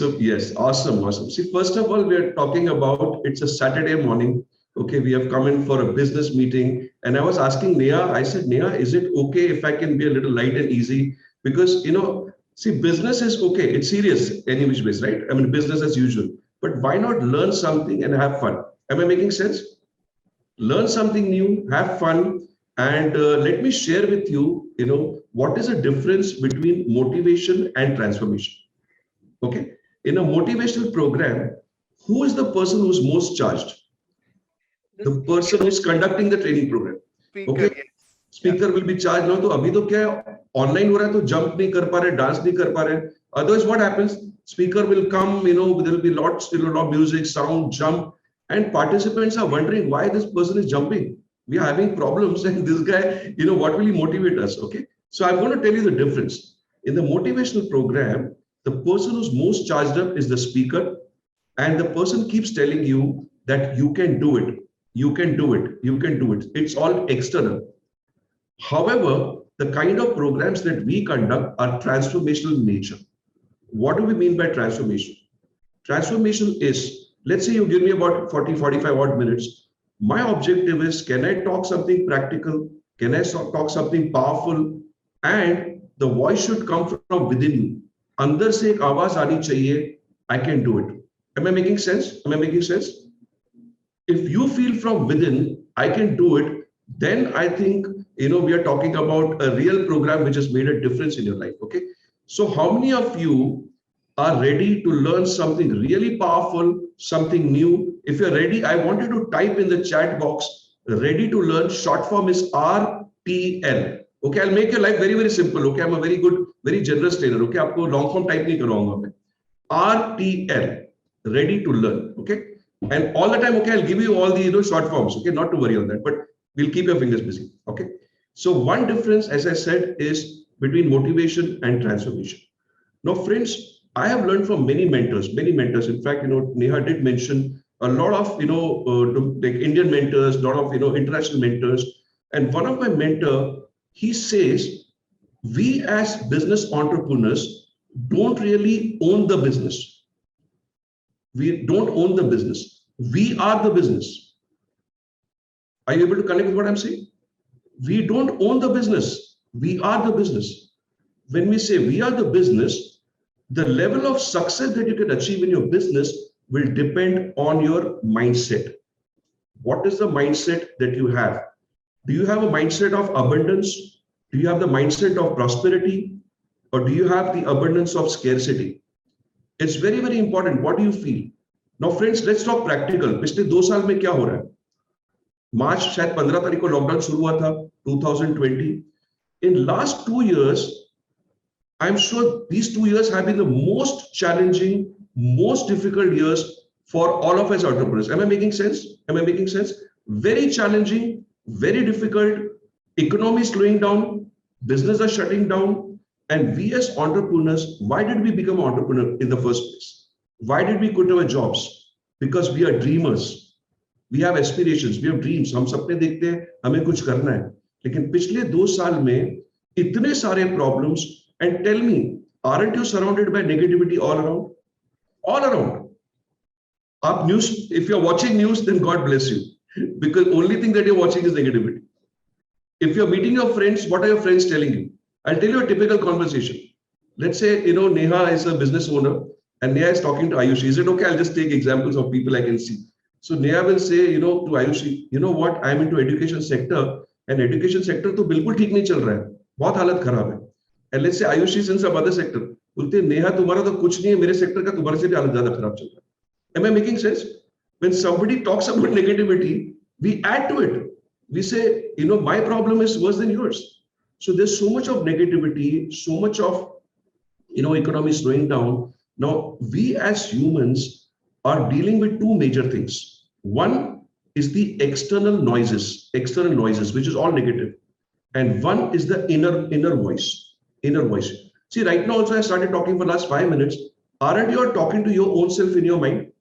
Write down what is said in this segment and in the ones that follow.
So yes, awesome, awesome. See, first of all, we are talking about it's a Saturday morning. Okay, we have come in for a business meeting, and I was asking Neha. I said, Neha, is it okay if I can be a little light and easy? Because see, business is okay. It's serious any which ways, right? I mean, business as usual. But why not learn something and have fun? Am I making sense? Learn something new, have fun, and let me share with you, what is the difference between motivation and transformation. Okay, in a motivational program, who is the person who's most charged? The The person who's conducting the training program. speaker, Okay, yes. Yeah. Speaker will be charge ना. तो अभी तो क्या online हो रहा है, तो jump नहीं कर पा रहे, डांस नहीं कर पा रहे. Otherwise what happens, speaker will come, there will be lots, lot music, sound, jump, and participants are wondering why this person is jumping. We are having problems, and this guy, what will he motivate us? Okay, so I'm going to tell you the difference. In the motivational program, the person who's most charged up is the speaker, and the person keeps telling you that you can do it, you can do it, you can do it. It's all external. However, the kind of programs that we conduct are transformational in nature. What do we mean by transformation? Transformation is, let's say you give me about 40, 45 odd minutes. My objective is, can I talk something practical? Can I talk something powerful? And the voice should come from within you. अंदर से एक आवाज आनी चाहिए, I can do it. Am I making sense? Am I making sense? If you feel from within, I can do it, then I think, we are talking about a real program which has made a difference in your life. Okay. So how many of you are ready to learn something really powerful, something new? If you're ready, I want you to type in the chat box, ready to learn. Short form is RTL. Okay. I'll make your life very, very simple. Okay. I'm a very good, very generous trainer. Okay. आपको long form type नहीं करवाऊंगा मैं. RTL, ready to learn. Okay. And all the time, okay, I'll give you all the short forms. Okay, not to worry on that, but we'll keep your fingers busy. Okay. So one difference, as I said, is between motivation and transformation. Now, friends, I have learned from many mentors, many mentors. In fact, Neha did mention a lot of like Indian mentors, a lot of international mentors. And one of my mentor, he says, we as business entrepreneurs don't really own the business. We don't own the business. We are the business. Are you able to connect with what I'm saying? We don't own the business. We are the business. When we say we are the business, the level of success that you can achieve in your business will depend on your mindset. What is the mindset that you have? Do you have a mindset of abundance? Do you have the mindset of prosperity? Or do you have the abundance of scarcity? It's very, very important. What do you feel? Now, friends, let's talk practical. पिछले 2 साल में क्या हो रहा है? मार्च शायद 15 तारीख को लॉकडाउन शुरू हुआ था 2020. In last 2 years, I'm sure these 2 years have been the most challenging, most difficult years for all of us entrepreneurs. Am I making sense? Am I making sense? Very challenging, very difficult. Economy is slowing down, business are shutting down. And we as entrepreneurs, why did we become entrepreneur in the first place? Why did we quit our jobs? Because we are dreamers. We have aspirations, we have dreams. हम सपने देखते हैं, हमें कुछ करना है. लेकिन पिछले 2 साल में इतने सारे problems, and tell me, aren't you surrounded by negativity all around? All around. Up news, if you're watching news, then God bless you. Because only thing that you're watching is negativity. If you're meeting your friends, what are your friends telling you? I'll tell you a typical conversation. Let's say, Neha is a business owner and Neha is talking to Ayushi. Is it okay? I'll just take examples of people I can see. So Neha will say, to Ayushi, you know what? I'm into education sector and education sector तो बिल्कुल ठीक नहीं चल रहा है. बहुत हालत खराब है. And let's say Ayushi is in some other sector. बोलते Neha तुम्हारा तो कुछ नहीं है, मेरे sector का तुम्हारे से भी हालत ज़्यादा खराब चल रहा है. Am I making sense? When somebody talks about negativity, we add to it. We say, my problem is worse than yours. So there's so much of negativity, so much of, economy slowing down. Now, we as humans are dealing with 2 major things. One is the external noises, which is all negative. And one is the inner voice. See, right now also I started talking for the last 5 minutes. Aren't you talking to your own self in your mind?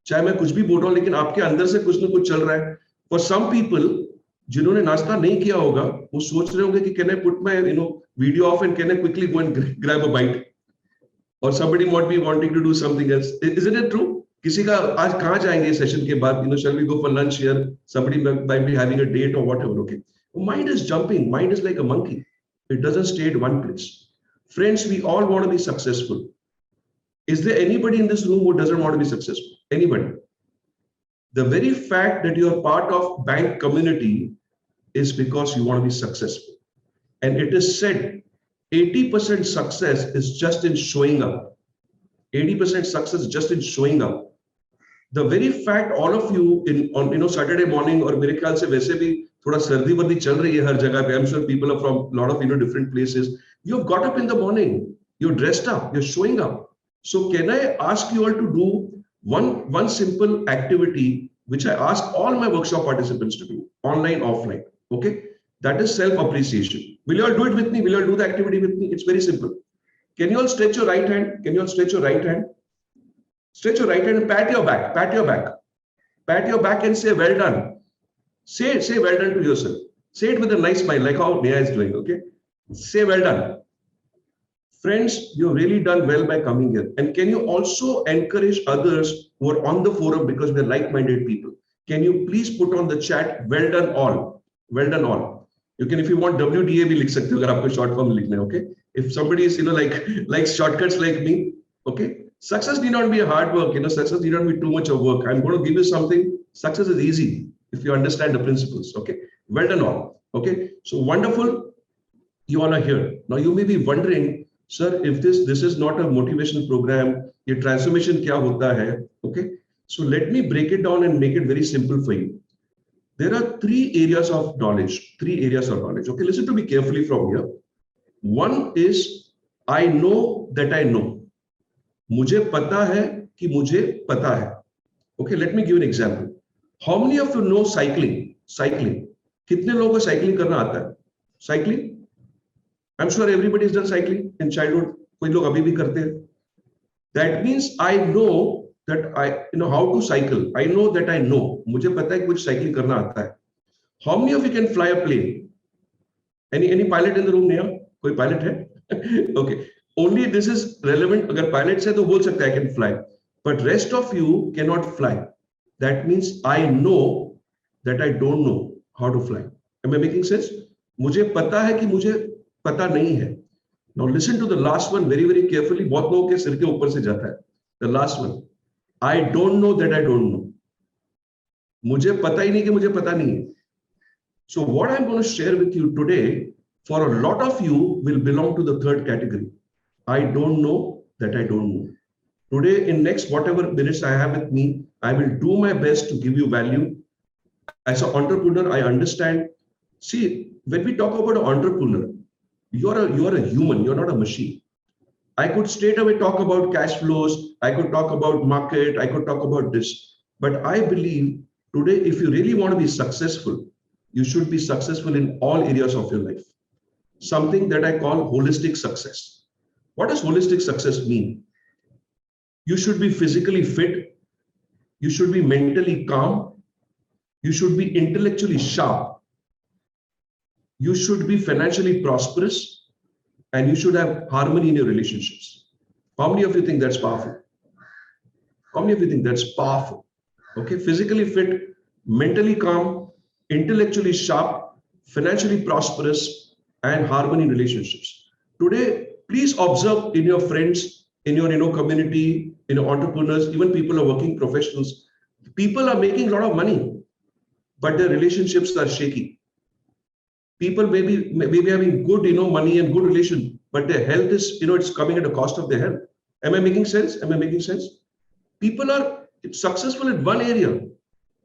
चाहे मैं कुछ भी बोल रहा हूं, लेकिन आपके अंदर से कुछ ना कुछ चल रहा है. For some people, जिन्होंने नाश्ता नहीं किया होगा, वो सोच रहे होंगे कि can I put my video off and can I quickly go and grab a bite? or somebody might be wanting to do something else. Isn't it true? किसी का आज कहाँ जाएंगे सेशन के बाद? Shall we go for lunch here? Somebody might be having a date or whatever. Okay, mind is jumping. Mind is like a monkey. It doesn't stay at one place. Friends, we all want to be successful. Is there anybody in this room who doesn't want to be successful? Anybody? The very fact that you are part of bank community is because you want to be successful. And it is said 80% success is just in showing up. 80% success just in showing up. The very fact all of you on Saturday morning और मेरे ख्याल से वैसे भी थोड़ा सर्दी वर्दी चल रही है हर जगह पे. I'm sure people are from a lot of different places. You've got up in the morning. You're dressed up. You're showing up. So can I ask you all to do one simple activity which I ask all my workshop participants to do, online, offline. Okay, that is self-appreciation. Will you all do it with me? Will you all do the activity with me? It's very simple. Can you all stretch your right hand? Can you all stretch your right hand? Stretch your right hand and pat your back. Pat your back. Pat your back and say, well done. Say well done to yourself. Say it with a nice smile, like how Neha is doing. Okay. Say well done. Friends, you've really done well by coming here. And can you also encourage others who are on the forum because we're like-minded people? Can you please put on the chat, well done all. Well done all. You can, if you want WDA भी लिख सकते हो अगर आपको short form लिखना है, okay? If somebody is, like shortcuts like me, okay? Success need not be a hard work, success need not be too much of work. I'm going to give you something. Success is easy if you understand the principles, okay? Well done all, okay? So wonderful, you all are here. Now you may be wondering, sir, if this is not a motivational program, ये transformation क्या होता है, okay? So let me break it down and make it very simple for you. There are three areas of knowledge. Okay, listen to me carefully from here. One is, I know that I know. मुझे पता है कि मुझे पता है. Okay, let me give you an example. How many of you know cycling? Cycling. कितने लोगों को cycling करना आता है? Cycling? I'm sure everybody has done cycling in childhood. कोई लोग अभी भी करते हैं. That means I know that how to cycle. I know that I know. मुझे पता है कि मुझे cycling करना आता है. How many of you can fly a plane? Any pilot in the room here? कोई pilot है? Okay. Only this is relevant. अगर pilots है तो बोल सकता है I can fly. But rest of you cannot fly. That means I know that I don't know how to fly. Am I making sense? मुझे पता है कि मुझे पता नहीं है. Now listen to the last one very, very carefully. बहुत लोगों के सिर के ऊपर से जाता है. The last one. I don't know that I don't know. मुझे पता ही नहीं कि मुझे पता नहीं है. So what I'm going to share with you today, for a lot of you will belong to the third category. I don't know that I don't know. Today, in next whatever minutes I have with me, I will do my best to give you value. As an entrepreneur, I understand. See, when we talk about an entrepreneur, you're a human, you're not a machine. I could straight away talk about cash flows, I could talk about market, I could talk about this. But I believe today, if you really want to be successful, you should be successful in all areas of your life. Something that I call holistic success. What does holistic success mean? You should be physically fit, you should be mentally calm, you should be intellectually sharp, you should be financially prosperous, and you should have harmony in your relationships. How many of you think that's powerful? How many of you think that's powerful? Okay, physically fit, mentally calm, intellectually sharp, financially prosperous, and harmony in relationships. Today, please observe in your friends, in your community, entrepreneurs, even people who are working professionals. People are making a lot of money, but their relationships are shaky. People may be having good money and good relation, but their health is it's coming at the cost of their health. Am I making sense? Am I making sense? People are successful in one area,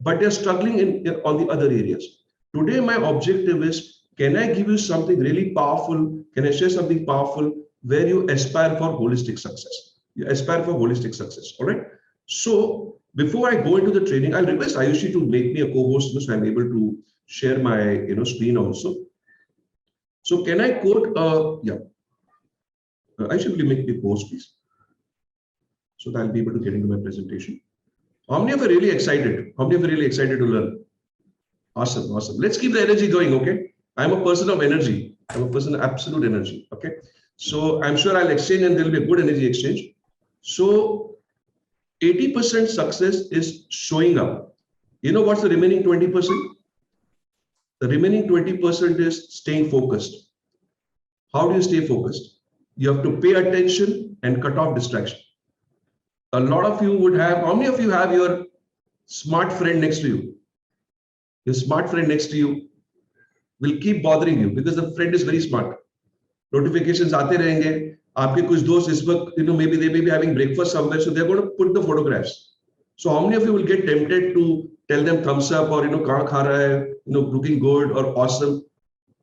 but they're struggling on the other areas. Today, my objective is, can I give you something really powerful? Can I share something powerful where you aspire for holistic success? You aspire for holistic success. All right. So before I go into the training, I'll request Ayushi to make me a co-host so I'm able to share my screen also. So can I quote? Ayushi, will you make me post, please? So that I'll be able to get into my presentation. How many of you are really excited? How many of you are really excited to learn? Awesome, awesome. Let's keep the energy going, okay? I'm a person of energy. I'm a person of absolute energy, okay? So I'm sure I'll exchange and there'll be a good energy exchange. So 80% success is showing up. You know what's the remaining 20%? The remaining 20% is staying focused. How do you stay focused? You have to pay attention and cut off distraction. A lot of you would have, how many of you have your smart friend next to you? Your smart friend next to you will keep bothering you because the friend is very smart. Notifications आते रहेंगे. आपके कुछ दोस्त इस वक्त, maybe they may be having breakfast somewhere, so they're going to put the photographs. So how many of you will get tempted to tell them thumbs up or कहाँ खा रहा है, looking good or awesome?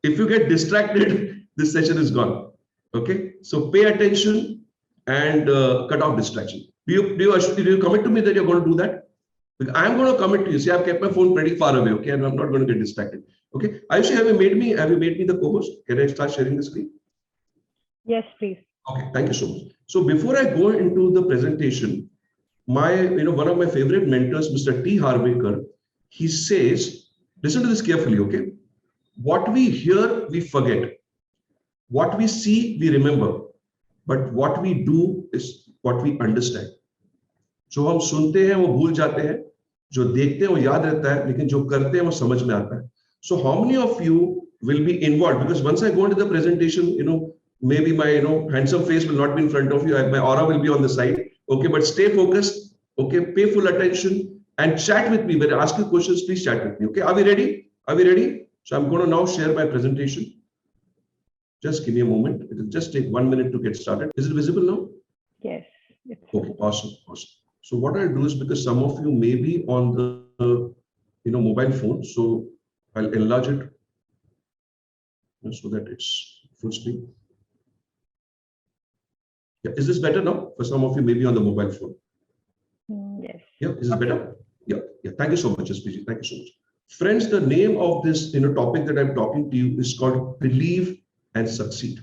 If you get distracted, this session is gone. Okay, so pay attention and cut off distraction. Do you commit to me that you're going to do that? Because I'm going to commit to you. See, I've kept my phone pretty far away. Okay, and I'm not going to get distracted. Okay, Ayushi, have you made me the co-host? Can I start sharing the screen? Yes, please. Okay, thank you so much. So before I go into the presentation, one of my favorite mentors, Mr. T. Harvekar, he says, listen to this carefully, okay? What we hear, we forget. What we see, we remember. But what we do is what we understand. जो हम सुनते हैं वो भूल जाते हैं, जो देखते हैं वो याद रहता है, लेकिन जो करते हैं वो समझ में आता है. So how many of you will be involved? Because once I go into the presentation, maybe my handsome face will not be in front of you, my aura will be on the side. Okay, but stay focused. Okay, pay full attention and chat with me. When I ask you questions, please chat with me. Okay, are we ready? Are we ready? So I'm going to now share my presentation. Just give me a moment. It will just take 1 minute to get started. Is it visible now? Yes. Okay, awesome. So what I'll do is, because some of you may be on the mobile phone, so I'll enlarge it so that it's full screen. Yeah, is this better now? For some of you, maybe on the mobile phone. Yes. Yeah, is this better? Yeah. Thank you so much, SPG. Thank you so much. Friends, the name of this topic that I'm talking to you is called Believe and Succeed.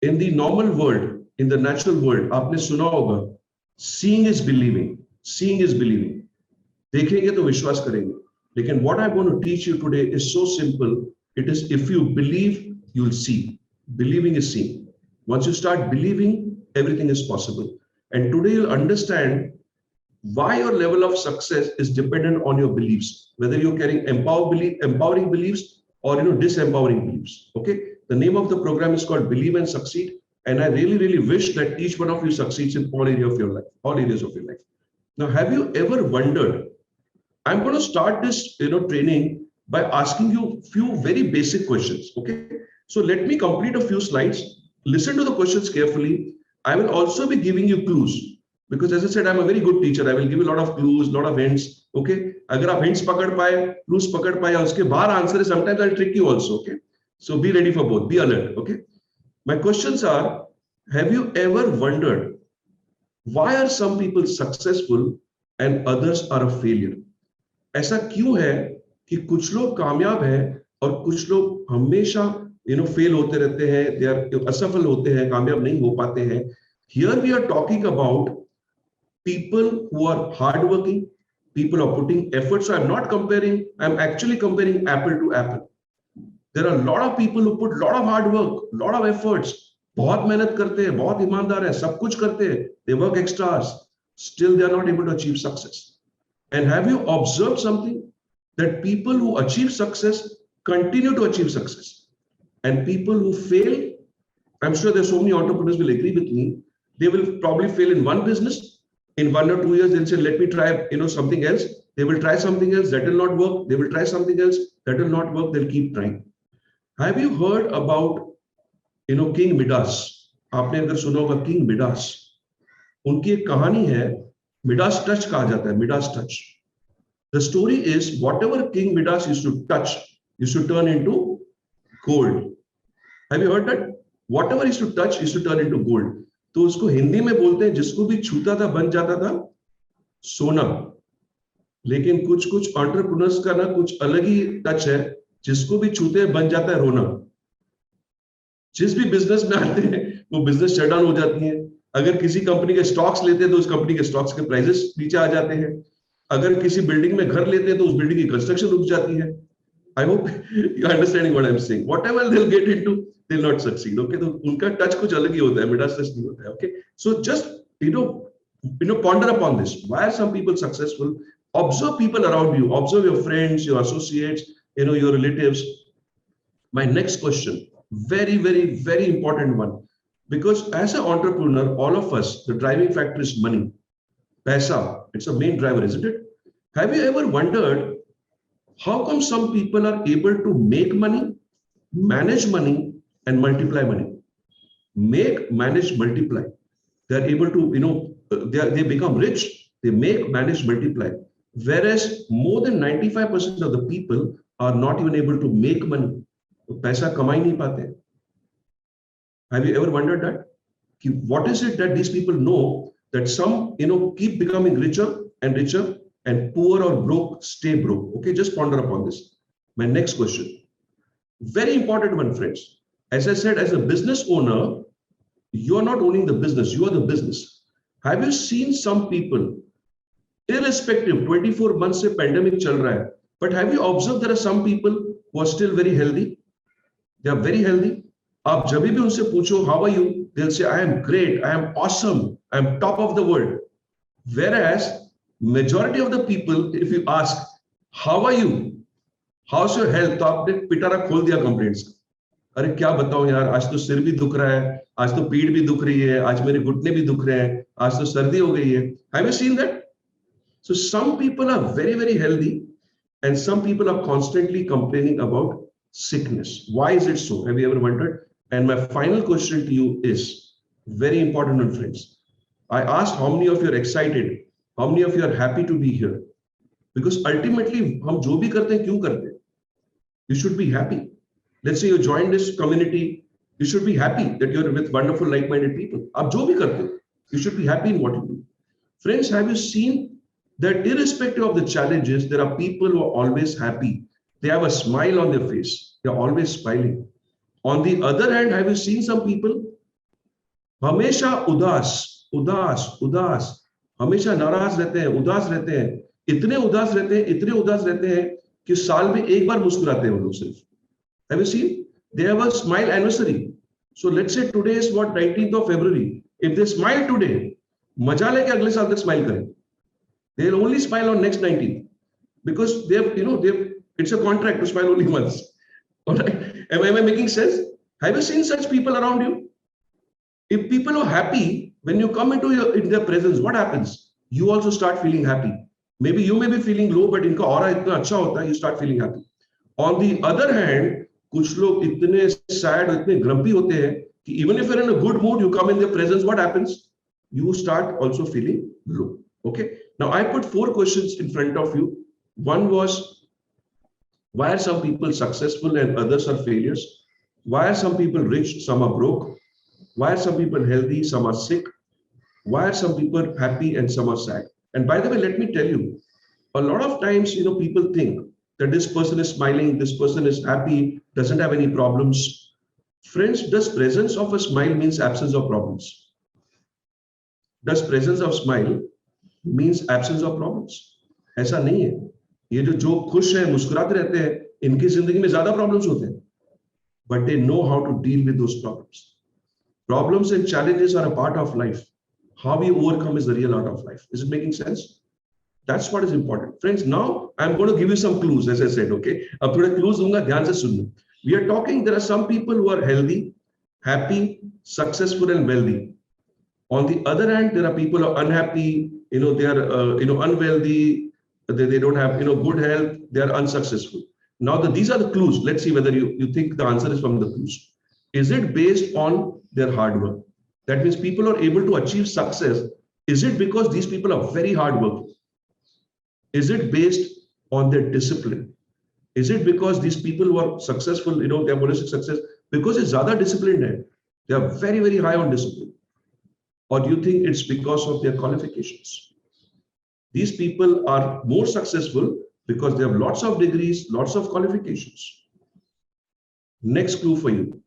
In the normal world, in the natural world, आपने सुना होगा, seeing is believing. Seeing is believing. देखेंगे तो विश्वास करेंगे. Lekin what I'm going to teach you today is so simple. It is, if you believe, you'll see. Believing is seeing. Once you start believing, everything is possible. And today you'll understand why your level of success is dependent on your beliefs, whether you're carrying empowering beliefs or disempowering beliefs. Okay, the name of the program is called Believe and Succeed, and I really wish that each one of you succeeds in all areas of your life. Now, have you ever wondered? I'm going to start this training by asking you few very basic questions. Okay, so let me complete a few slides. Listen to the questions carefully. I will also be giving you clues, because as I said, I'm a very good teacher. I will give you a lot of clues, a lot of hints. Okay, अगर आप hints पकड़ पाए, clues पकड़ पाए, उसके बाहर answer है, sometimes I'll trick you also. Okay, so be ready for both. Be alert. Okay, my questions are: have you ever wondered why are some people successful and others are a failure? ऐसा क्यों है कि कुछ लोग कामयाब हैं और कुछ लोग हमेशा फेल होते रहते हैं, they are असफल होते हैं, कामयाब नहीं हो पाते हैं. Here we are talking about people who are hardworking, people are putting effort. So I'm not comparing, I'm actually comparing apple to apple. There are a lot of people who put a lot of hard work, a lot of efforts, बहुत मेहनत करते हैं, बहुत ईमानदार है, सब कुछ करते हैं, they work extra hours, still they are not able to achieve success. And have you observed something? That people who achieve success continue to achieve success. And people who fail, I'm sure there's so many entrepreneurs will agree with me, they will probably fail in one business. In 1 or 2 years, they'll say, let me try something else. They will try something else, that will not work. They will try something else, that will not work. They'll keep trying. Have you heard about King Midas? आपने अगर सुना होगा King Midas, उनकी एक कहानी है, Midas touch कहा जाता है, Midas touch. The story is, whatever King Midas used to touch used to turn into gold. Have you heard that? Whatever used to touch used to turn into gold. तो उसको हिंदी में बोलते हैं, जिसको भी छूता था बन जाता था सोना. लेकिन कुछ एंटरप्रेन्योर्स का ना कुछ अलग ही टच है, जिसको भी छूते हैं बन जाता है रोना. जिस भी बिजनेस में आते हैं वो बिजनेस शट डाउन हो जाती है. अगर किसी कंपनी के स्टॉक्स लेते हैं तो उस कंपनी के स्टॉक्स के प्राइसेस नीचे आ जाते हैं. अगर किसी बिल्डिंग में घर लेते हैं तो उस बिल्डिंग की कंस्ट्रक्शन रुक जाती है. I hope you're understanding what I'm saying. Whatever they'll get into, they'll not succeed. Okay, तो उनका touch कुछ अलग ही होता है, मेरा touch नहीं होता है. Okay, so just ponder upon this. Why are some people successful? Observe people around you. Observe your friends, your associates, your relatives. My next question, very, very, very important one. Because as an entrepreneur, all of us, the driving factor is money. Paisa, it's a main driver, isn't it? Have you ever wondered how come some people are able to make money, manage money, and multiply money? Make, manage, multiply. They're able to, they become rich, they make, manage, multiply. Whereas more than 95% of the people are not even able to make money. पैसा कमा ही नहीं पाते. Have you ever wondered that? What is it that these people know that some, keep becoming richer and richer, and poor or broke stay broke? Okay, just ponder upon this. My next question, very important one, friends. As I said, as a business owner, you are not owning the business, you are the business. Have you seen some people, irrespective, 24 months से pandemic चल रहा है, but have you observed there are some people who are still very healthy? They are very healthy. आप जब भी उनसे पूछो, how are you? They'll say, I am great, I am awesome, I am top of the world. Whereas majority of the people, if you ask, how are you? How's your health? तो आपने पिटारा खोल दिया complaints. अरे क्या बताऊं यार, आज तो सिर भी दुख रहा है, आज तो पीठ भी दुख रही है, आज मेरे घुटने भी दुख रहे हैं, आज तो सर्दी हो गई है. Have you seen that? So some people are very, very healthy, and some people are constantly complaining about sickness. Why is it so? Have you ever wondered? And my final question to you is very important, my friends. I asked how many of you are excited, how many of you are happy to be here? Because ultimately, हम जो भी करते हैं क्यों करते हैं? You should be happy. Let's say you join this community, you should be happy that you're with wonderful, like-minded people. आप जो भी करते हो, you should be happy in what you do. Friends, have you seen that irrespective of the challenges, there are people who are always happy. They have a smile on their face. They're always smiling. On the other hand, have you seen some people? हमेशा उदास, उदास, उदास, हमेशा नाराज रहते हैं, उदास रहते हैं, इतने उदास रहते हैं, इतने उदास रहते हैं कि साल में एक बार मुस्कुराते हैं वो लोग सिर्फ. Have you seen? They have a smile anniversary. So let's say today is what, 19th of February. If they smile today, मजा लेके अगले साल तक smile करें. They'll only smile on next 19th because it's a contract to smile only once. All right? Am I making sense? Have you seen such people around you? If people are happy, when you come in their presence, what happens? You also start feeling happy. Maybe you may be feeling low, but इनका aura इतना अच्छा होता है, you start feeling happy. On the other hand, कुछ लोग इतने sad, इतने grumpy होते हैं कि even if you're in a good mood, you come in their presence, what happens? You start also feeling low. Okay. Now I put 4 questions in front of you. One was, why are some people successful and others are failures? Why are some people rich, some are broke? Why are some people healthy, some are sick? Why are some people happy and some are sad? And by the way, let me tell you, a lot of times, people think that this person is smiling, this person is happy, doesn't have any problems. Friends, does presence of a smile means absence of problems? Does presence of smile means absence of problems? ऐसा नहीं है. ये जो खुश है, मुस्कुराते रहते हैं, इनकी जिंदगी में ज्यादा प्रॉब्लम्स होते हैं. But they know how to deal with those problems. Problems and challenges are a part of life. How we overcome is the real art of life. Is it making sense? That's what is important. Friends, now I'm going to give you some clues, as I said, okay? अब थोड़े clues दूंगा, ध्यान से सुनना. We are talking, there are some people who are healthy, happy, successful and wealthy. On the other hand, there are people who are unhappy, they are unwealthy, they don't have good health, they are unsuccessful. Now these are the clues. Let's see whether you think the answer is from the clues. Is it based on their hard work? That means people are able to achieve success. Is it because these people are very hardworking? Is it based on their discipline? Is it because these people who are successful, they have holistic success because it's zyada disciplined hai? They are very, very high on discipline. Or do you think it's because of their qualifications? These people are more successful because they have lots of degrees, lots of qualifications. Next clue for you.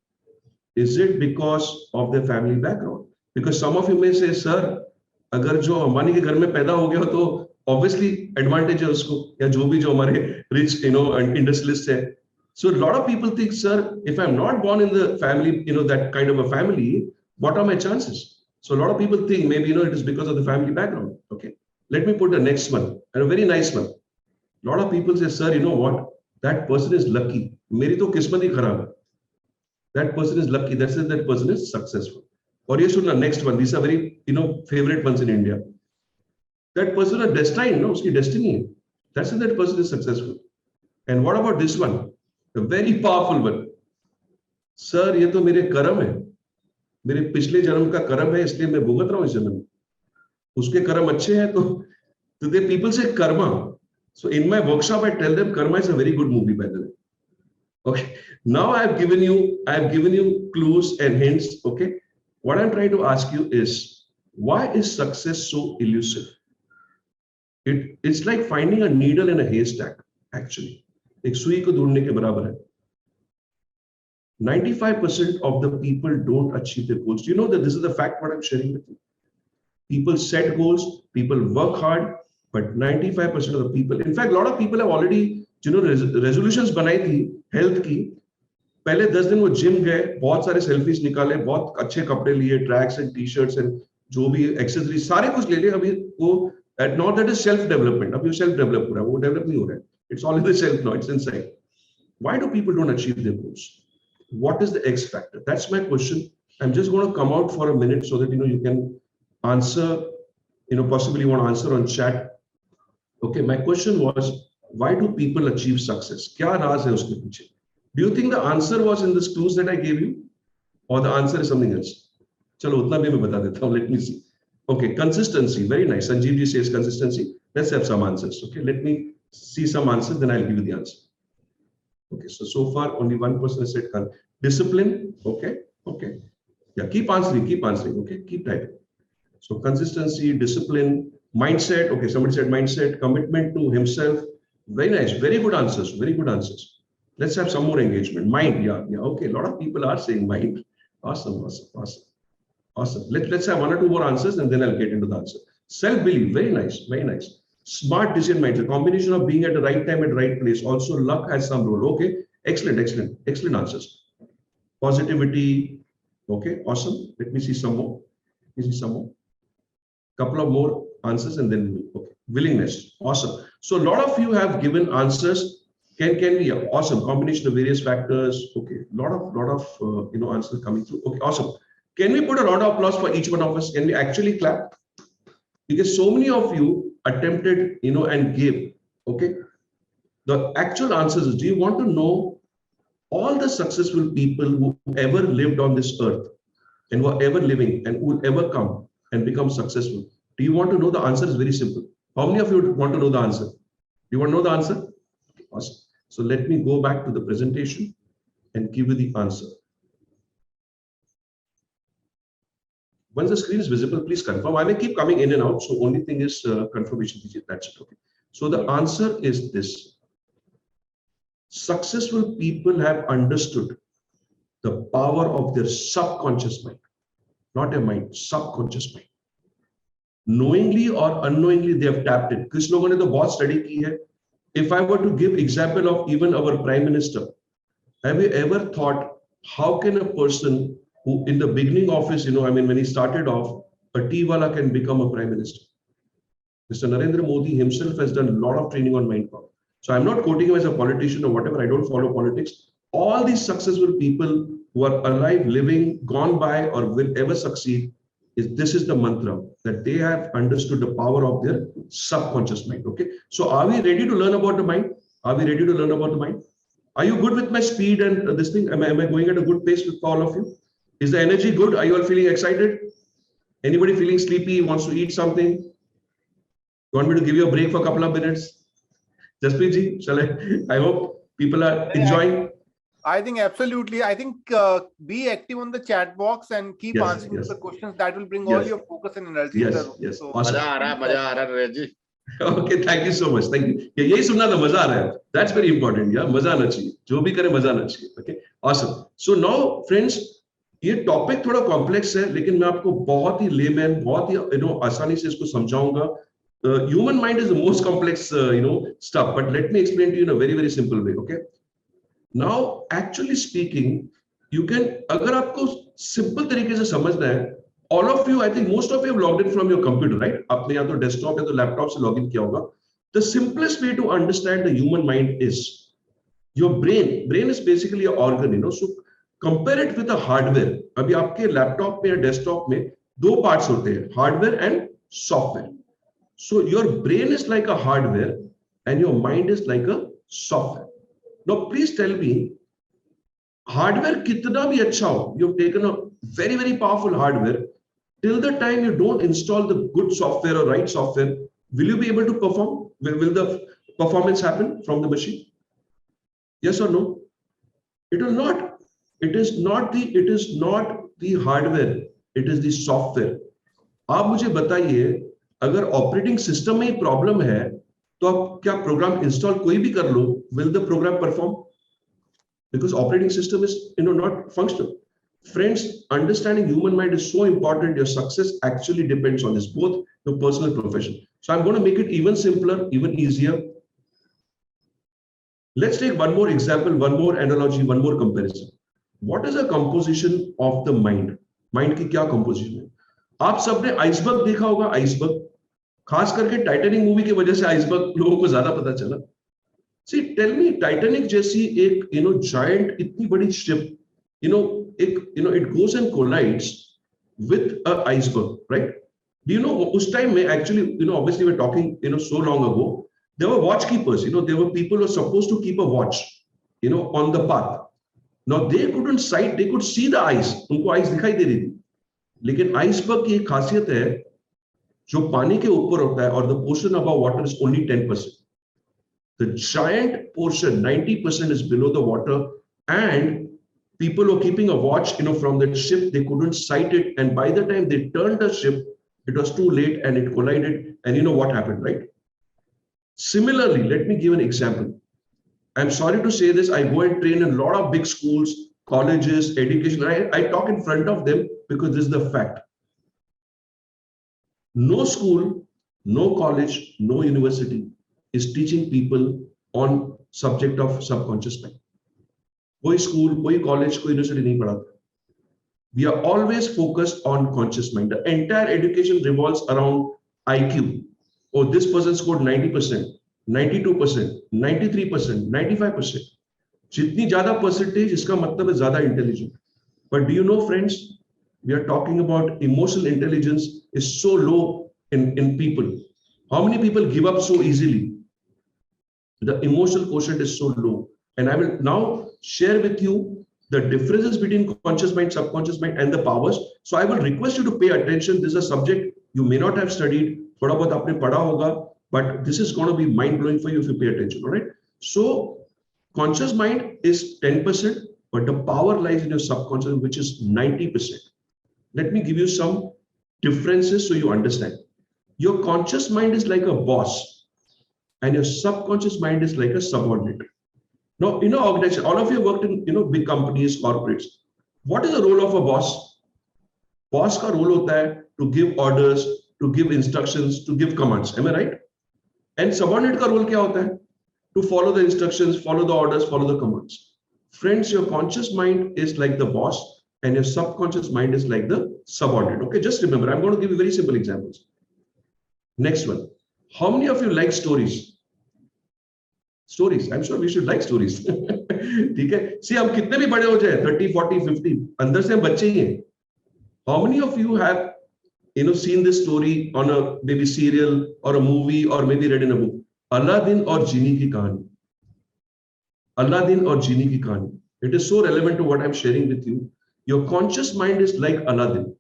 Is it because of their family background? Because some of you may say, sir, अगर जो अंबानी के घर में पैदा हो गया तो obviously advantage है उसको, या जो भी जो हमारे rich, industrialists है. So a lot of people think, sir, if I'm not born in the family, that kind of a family, what are my chances? So a lot of people think maybe, it is because of the family background. Okay. Let me put the next one, and a very nice one. A lot of people say, sir, you know what? That person is lucky. Meri to kismat hi kharab hai. That person is lucky. That's it. That person is successful. Or yes, the next one. These are very, favorite ones in India. That person is destined, no? Uski destiny hai. That's it. That person is successful. And what about this one? The very powerful one. Sir, ये तो मेरे कर्म है. मेरे पिछले जन्म का कर्म है, इसलिए मैं भुगत रहा हूँ इस जन्म में. उसके कर्म अच्छे हैं तो the people say karma. So in my workshop, I tell them karma is a very good movie, by the way. Okay. Now I have given you clues and hints. Okay. What I'm trying to ask you is, why is success so elusive? It's like finding a needle in a haystack, actually. एक सुई को ढूंढने के बराबर है. 95% of the people don't achieve their goals. Do you know that this is the fact what I'm sharing with you? People set goals, people work hard, but 95% of the people, in fact, a lot of people have already, resolutions बनाई थी health की. पहले 10 दिन वो gym गए, बहुत सारे selfies निकाले, बहुत अच्छे कपड़े लिए, tracks and T shirts and जो भी एक्सेसरीज सारे कुछ ले लिए. अभी वो not that is self development. अभी वो सेल्फ डेवलप हो रहा है, वो डेवलप नहीं हो रहा है. It's all in the self now, it's inside. Why do people don't achieve their goals? What is the X factor? That's my question. I'm just going to come out for a minute so that you can answer, possibly you want to answer on chat. Okay, my question was, why do people achieve success? Kya raaz hai uske piche? Do you think the answer was in the clues that I gave you, or the answer is something else? Chalo, utna bhi main bata deta hu. Let me see. Okay, consistency. Very nice. Sanjeev ji says consistency. Let's have some answers. Okay, let me see some answers, then I'll give you the answer. Okay, so far only one person has said discipline. Okay. Yeah, keep answering. Okay, keep typing. So consistency, discipline, mindset. Okay, somebody said mindset, commitment to himself. Very nice. Very good answers. Let's have some more engagement. Mind. Yeah. Okay, a lot of people are saying mind. Awesome. Let's have one or two more answers, and then I'll get into the answer. Self-belief. Very nice. Smart decision mindset. Combination of being at the right time at the right place. Also, luck has some role. Okay. Excellent answers. Positivity. Okay. Awesome. Let me see some more. Couple of more answers, and then okay. Willingness. Awesome. So a lot of you have given answers. Can we? Yeah, awesome. Combination of various factors. Okay. Lot of answers coming through. Okay. Awesome. Can we put a round of applause for each one of us? Can we actually clap? Because so many of you attempted, and gave. Okay. The actual answers is, do you want to know all the successful people who ever lived on this earth and who are ever living and who will ever come and become successful? Do you want to know? The answer is very simple. How many of you want to know the answer? Do you want to know the answer? Awesome. So let me go back to the presentation and give you the answer. Once the screen is visible, please confirm. I may keep coming in and out. So only thing is confirmation. That's it. Okay. So the answer is this. Successful people have understood the power of their subconscious mind, not a mind, subconscious mind. Knowingly or unknowingly, they have tapped it. कुछ लोगों ने तो बहुत study की है. If I were to give example of even our Prime Minister, have you ever thought how can a person who in the beginning of his, when he started off, a tea wala can become a Prime Minister? Mr. Narendra Modi himself has done a lot of training on mind power. So I'm not quoting him as a politician or whatever. I don't follow politics. All these successful people who are alive, living, gone by, or will ever succeed, this is the mantra, that they have understood the power of their subconscious mind. Okay. So are we ready to learn about the mind? Are you good with my speed and this thing? Am I going at a good pace with all of you? Is the energy good? Are you all feeling excited? Anybody feeling sleepy, wants to eat something? You want me to give you a break for a couple of minutes? Jaspreet ji, shall I hope people are enjoying. I think absolutely. I think be active on the chat box and keep answering the questions. That will bring all your focus and energy. Yes. So, awesome. मजा आ रहा है जी. Okay, thank you so much. Thank you. यही सुनना था, मजा आ रहा है. That's very important. Yeah, मजा आना चाहिए. जो भी करे मजा आना चाहिए. Okay, awesome. So now, friends, ये टॉपिक थोड़ा कॉम्प्लेक्स है, लेकिन मैं आपको बहुत ही लेमैन, बहुत ही आसानी से इसको समझाऊंगा. Human mind is the most complex stuff, but let me explain to you in a very simple way. Okay, Now, actually speaking, you can, अगर आपको simple तरीके से समझना है, all of you, I think most of you have logged in from your computer, right? आपने या तो desktop या तो laptop से login किया होगा. The simplest way to understand the human mind is your brain. Brain is basically an organ, you know. So compare it with a hardware. अभी आपके laptop में या desktop में दो parts होते हैं, hardware and software. So your brain is like a hardware and your mind is like a software. Now, please tell me, hardware कितना भी अच्छा हो, you've taken a very, very powerful hardware, till the time you don't install the good software or right software, will you be able to perform? Will the performance happen from the machine? Yes or no? It will not. It is not the hardware, it is the software. आप मुझे बताइए, अगर operating system में ही problem है, तो आप क्या program install कोई भी कर लो, will the program perform? Because operating system is, you know, not functional. Friends, understanding human mind is so important. Your success actually depends on this, both your personal and professional. So I'm going to make it even simpler, even easier. Let's take one more example, one more analogy, one more comparison. What is the composition of the mind? Mind की क्या composition है? आप सबने iceberg देखा होगा, iceberg, खास करके Titanic movie की वजह से आइसबर्ग लोगों को ज्यादा पता चला. See, tell me, टाइटैनिक जैसी एक, you know, giant, इतनी बड़ी ship, you know, it goes and collides with a iceberg, right? Do you know, उस time में actually, you know, obviously we're talking, you know, so long ago, there were watch keepers, you know, there were people who were supposed to keep a watch, you know, on the path. Now they couldn't sight, they could see the ice, उनको ice दिखाई दे रही थी, लेकिन iceberg की एक खासियत है, जो पानी के ऊपर होता है, और the portion above water is only 10%. The giant portion, 90%, is below the water, and people were keeping a watch, you know, from that ship. They couldn't sight it, and by the time they turned the ship, it was too late, and it collided. And you know what happened, right? Similarly, let me give an example. I'm sorry to say this. I go and train in a lot of big schools, colleges, education. I talk in front of them because this is the fact. No school, no college, no university is teaching people on subject of subconscious mind. कोई school, कोई college, कोई university नहीं पढ़ाता. We are always focused on conscious mind. The entire education revolves around IQ. Oh, this person scored 90%, 92%, 93%, 95%. जितनी ज्यादा percentage, इसका मतलब है ज्यादा intelligent. But do you know, friends, we are talking about emotional intelligence is so low in people. How many people give up so easily? The emotional quotient is so low. And I will now share with you the differences between conscious mind, subconscious mind, and the powers. So I will request you to pay attention. This is a subject you may not have studied, थोड़ा बहुत आपने पढ़ा होगा, but this is going to be mind-blowing for you if you pay attention, all right? So conscious mind is 10%, but the power lies in your subconscious, which is 90%. Let me give you some differences so you understand. Your conscious mind is like a boss, and your subconscious mind is like a subordinate. Now, in an organization, all of you worked in, you know, big companies, corporates. What is the role of a boss? Boss का role होता है to give orders, to give instructions, to give commands. Am I right? And subordinate का role क्या होता है? To follow the instructions, follow the orders, follow the commands. Friends, your conscious mind is like the boss, and your subconscious mind is like the subordinate. Okay, just remember, I'm going to give you very simple examples. Next one. How many of you like stories? Stories. I'm sure we should like stories. ठीक है? See, हम कितने भी बड़े हो जाए, 30, 40, 50, अंदर से हम बच्चे ही हैं. How many of you have, you know, seen this story on a maybe serial or a movie or maybe read in a book? Aladdin और जीनी की कहानी. अलादीन और जीनी की कहानी. It is so relevant to what I'm sharing with you. Your conscious mind is like Aladdin.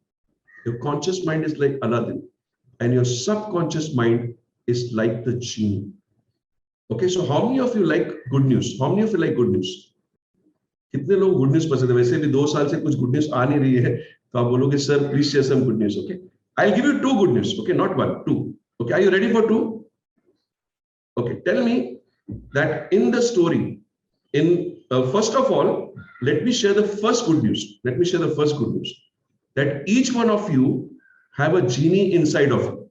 Your conscious mind is like Aladdin, and your subconscious mind is like the genie. Okay, so how many of you like good news? How many of you like good news? कितने लोग good news पसंद है? वैसे भी 2 साल से कुछ good news आ नहीं रही है, तो आप बोलोगे sir please share some good news. Okay, I'll give you 2 good news. Okay, not 1, 2. Okay, are you ready for 2? Okay, tell me that in the story, first of all, let me share the first good news. Let me share the first good news, that each one of you have a genie inside of you.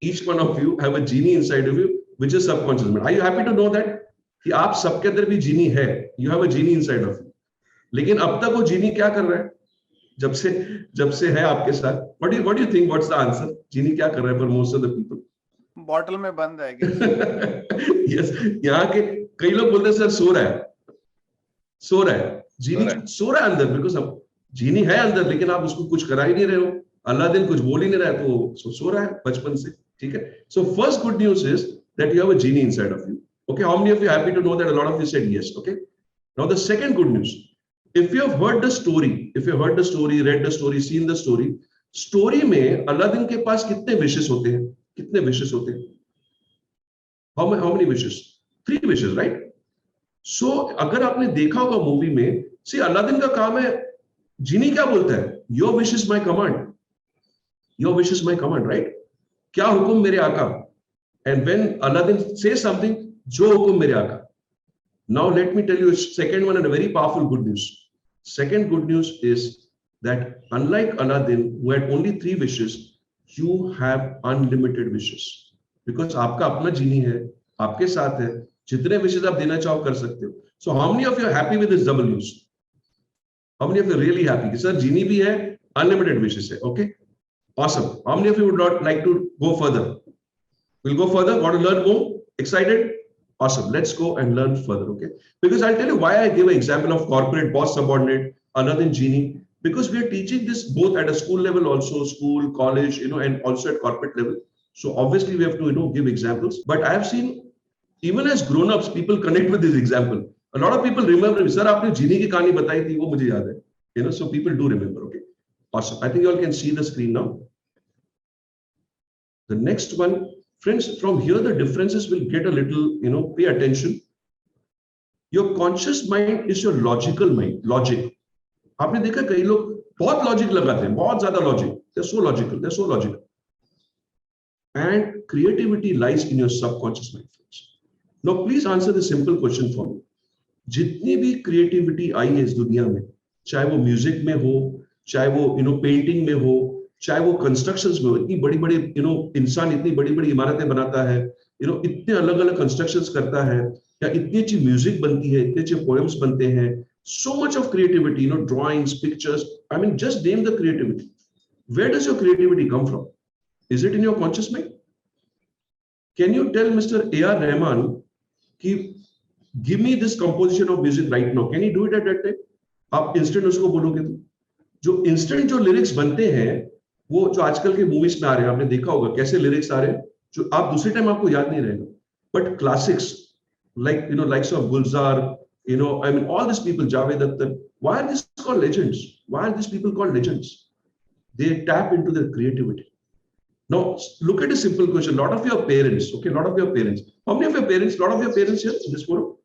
Each one of you have a genie inside of you, which is subconscious mind. Are you happy to know that? कि आप सबके अंदर भी genie है, you have a genie inside of you, लेकिन अब तक वो जीनी क्या कर रहा है जब से है आपके साथ? What you think, what's the answer? Genie क्या कर रहा है for most of the people? Bottle में बंद है यस, यहाँ के कई लोग बोलते हैं सर सो रहा है, सो रहा है, जीनी सो रहा है अंदर, बिकॉज अब जीनी है अंदर लेकिन आप उसको कुछ करा ही नहीं रहे हो, अल्लाह दिन कुछ बोल ही नहीं रहा है, तो सो रहा है बचपन से, ठीक है? So first good news is that you have a genie inside of you. Okay, how many of you are happy to know that a lot of you said yes? Okay. Now the second good news, if you have heard the story, read the story, seen the story में Aladdin के पास कितने विशेष होते हैं? कितने विशेष होते हैं? How many wishes? 3 wishes, right? So अगर आपने देखा होगा मूवी में, see अलादीन का काम है, जीनी क्या बोलता है? Your wish is my command. Your wish is my command, right? क्या हुक्म मेरे आका? And when Aladdin says something, जो हुक्म मेरे आका. Now let me tell you a second one and a very powerful good news. Second good news is that unlike Aladdin, who had only 3 wishes, you have unlimited wishes. Because आपका अपना जीनी है, आपके साथ है, जितने wishes आप देना चाहो कर सकते हो. So how many of you are happy with this double news? How many of you are really happy? कि सर जीनी भी है, unlimited wishes है, okay? Awesome. How many of you would not like to go further? We'll go further. Want to learn more? Excited? Awesome. Let's go and learn further, okay? Because I'll tell you why I give an example of corporate, boss, subordinate, another than genie. Because we are teaching this both at a school level, also school, college, and also at corporate level. So obviously we have to, give examples. But I have seen, even as grown-ups, people connect with this example. A lot of people remember, sir, आपने genie की कहानी बताई थी, वो मुझे याद है. So people do remember, okay? Awesome. I think you all can see the screen now. The next one. Friends, from here the differences will get a little, pay attention. Your conscious mind is your logical mind. Logic. आपने देखा कई लोग बहुत logic लगाते हैं, बहुत ज्यादा logic. They're so logical. They're so logical. And creativity lies in your subconscious mind, friends. Now, please answer this simple question for me. जितनी भी creativity आई है इस दुनिया में, चाहे वो म्यूजिक में हो, चाहे वो पेंटिंग में हो, चाहे वो कंस्ट्रक्शंस में, इतनी बड़ी बड़ी इंसान इतनी बड़ी बड़ी इमारतें बनाता है, इतने अलग अलग कंस्ट्रक्शंस करता है, या इतनी अच्छी म्यूजिक बनती है, इतने अच्छे पोएम्स बनते हैं, so much of creativity, drawings, pictures. I mean, just name the creativity. Where does your creativity come from? Is it in your conscious mind? Can you tell Mr. A.R. Rahman कि give me this composition of music right now? Can he do it at that time? आप instant उसको बोलोगे तो जो instant जो lyrics बनते हैं, वो जो आजकल के मूवीज में आ रहे हैं, आपने देखा होगा कैसे लिरिक्स आ रहे हैं जो आप दूसरे टाइम आपको याद नहीं रहेगा. But classics like likes of Gulzar, I mean all these people, Javed Akhtar, why are these called legends? Why are these people called legends? They tap into their creativity. Now look at a simple question. A lot of your parents, okay, lot of your parents, how many of your parents, lot of your parents here in this forum?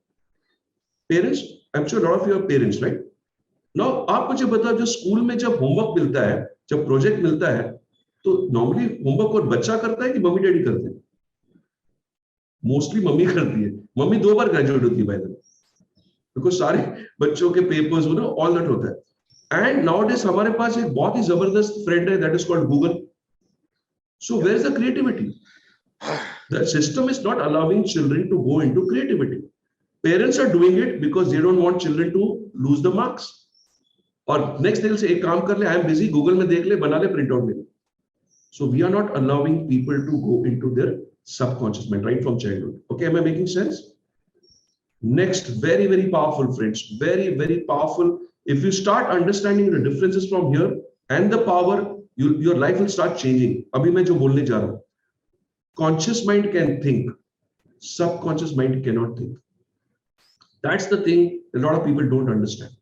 Parents, I'm sure a lot of your parents, right? Now आप मुझे बताओ, जो school में जब homework मिलता है, जब project मिलता है, तो नॉर्मली होमवर्क और बच्चा करता है कि मम्मी डैडी करते हैं? मोस्टली मम्मी करती है. मम्मी 2 बार ग्रेजुएट होती है बाय द वे, बिकॉज सारे बच्चों के पेपर्स ऑल दैट होता है. एंड नाउअडेज हमारे पास एक बहुत ही जबरदस्त फ्रेंड है, that is called Google. So where is the creativity? The system is not allowing children to go into creativity. Parents are doing it because they don't want children to lose the marks. और next day से एक काम कर ले, I am busy, Google में देख ले, बना ले, प्रिंट आउट ले ले. So we are not allowing people to go into their subconscious mind right from childhood. Okay, am I making sense? Next, very, very powerful, friends. Very, very powerful. If you start understanding the differences from here and the power, your life will start changing. Abhi main jo bolne ja raha hu. Conscious mind can think. Subconscious mind cannot think. That's the thing a lot of people don't understand.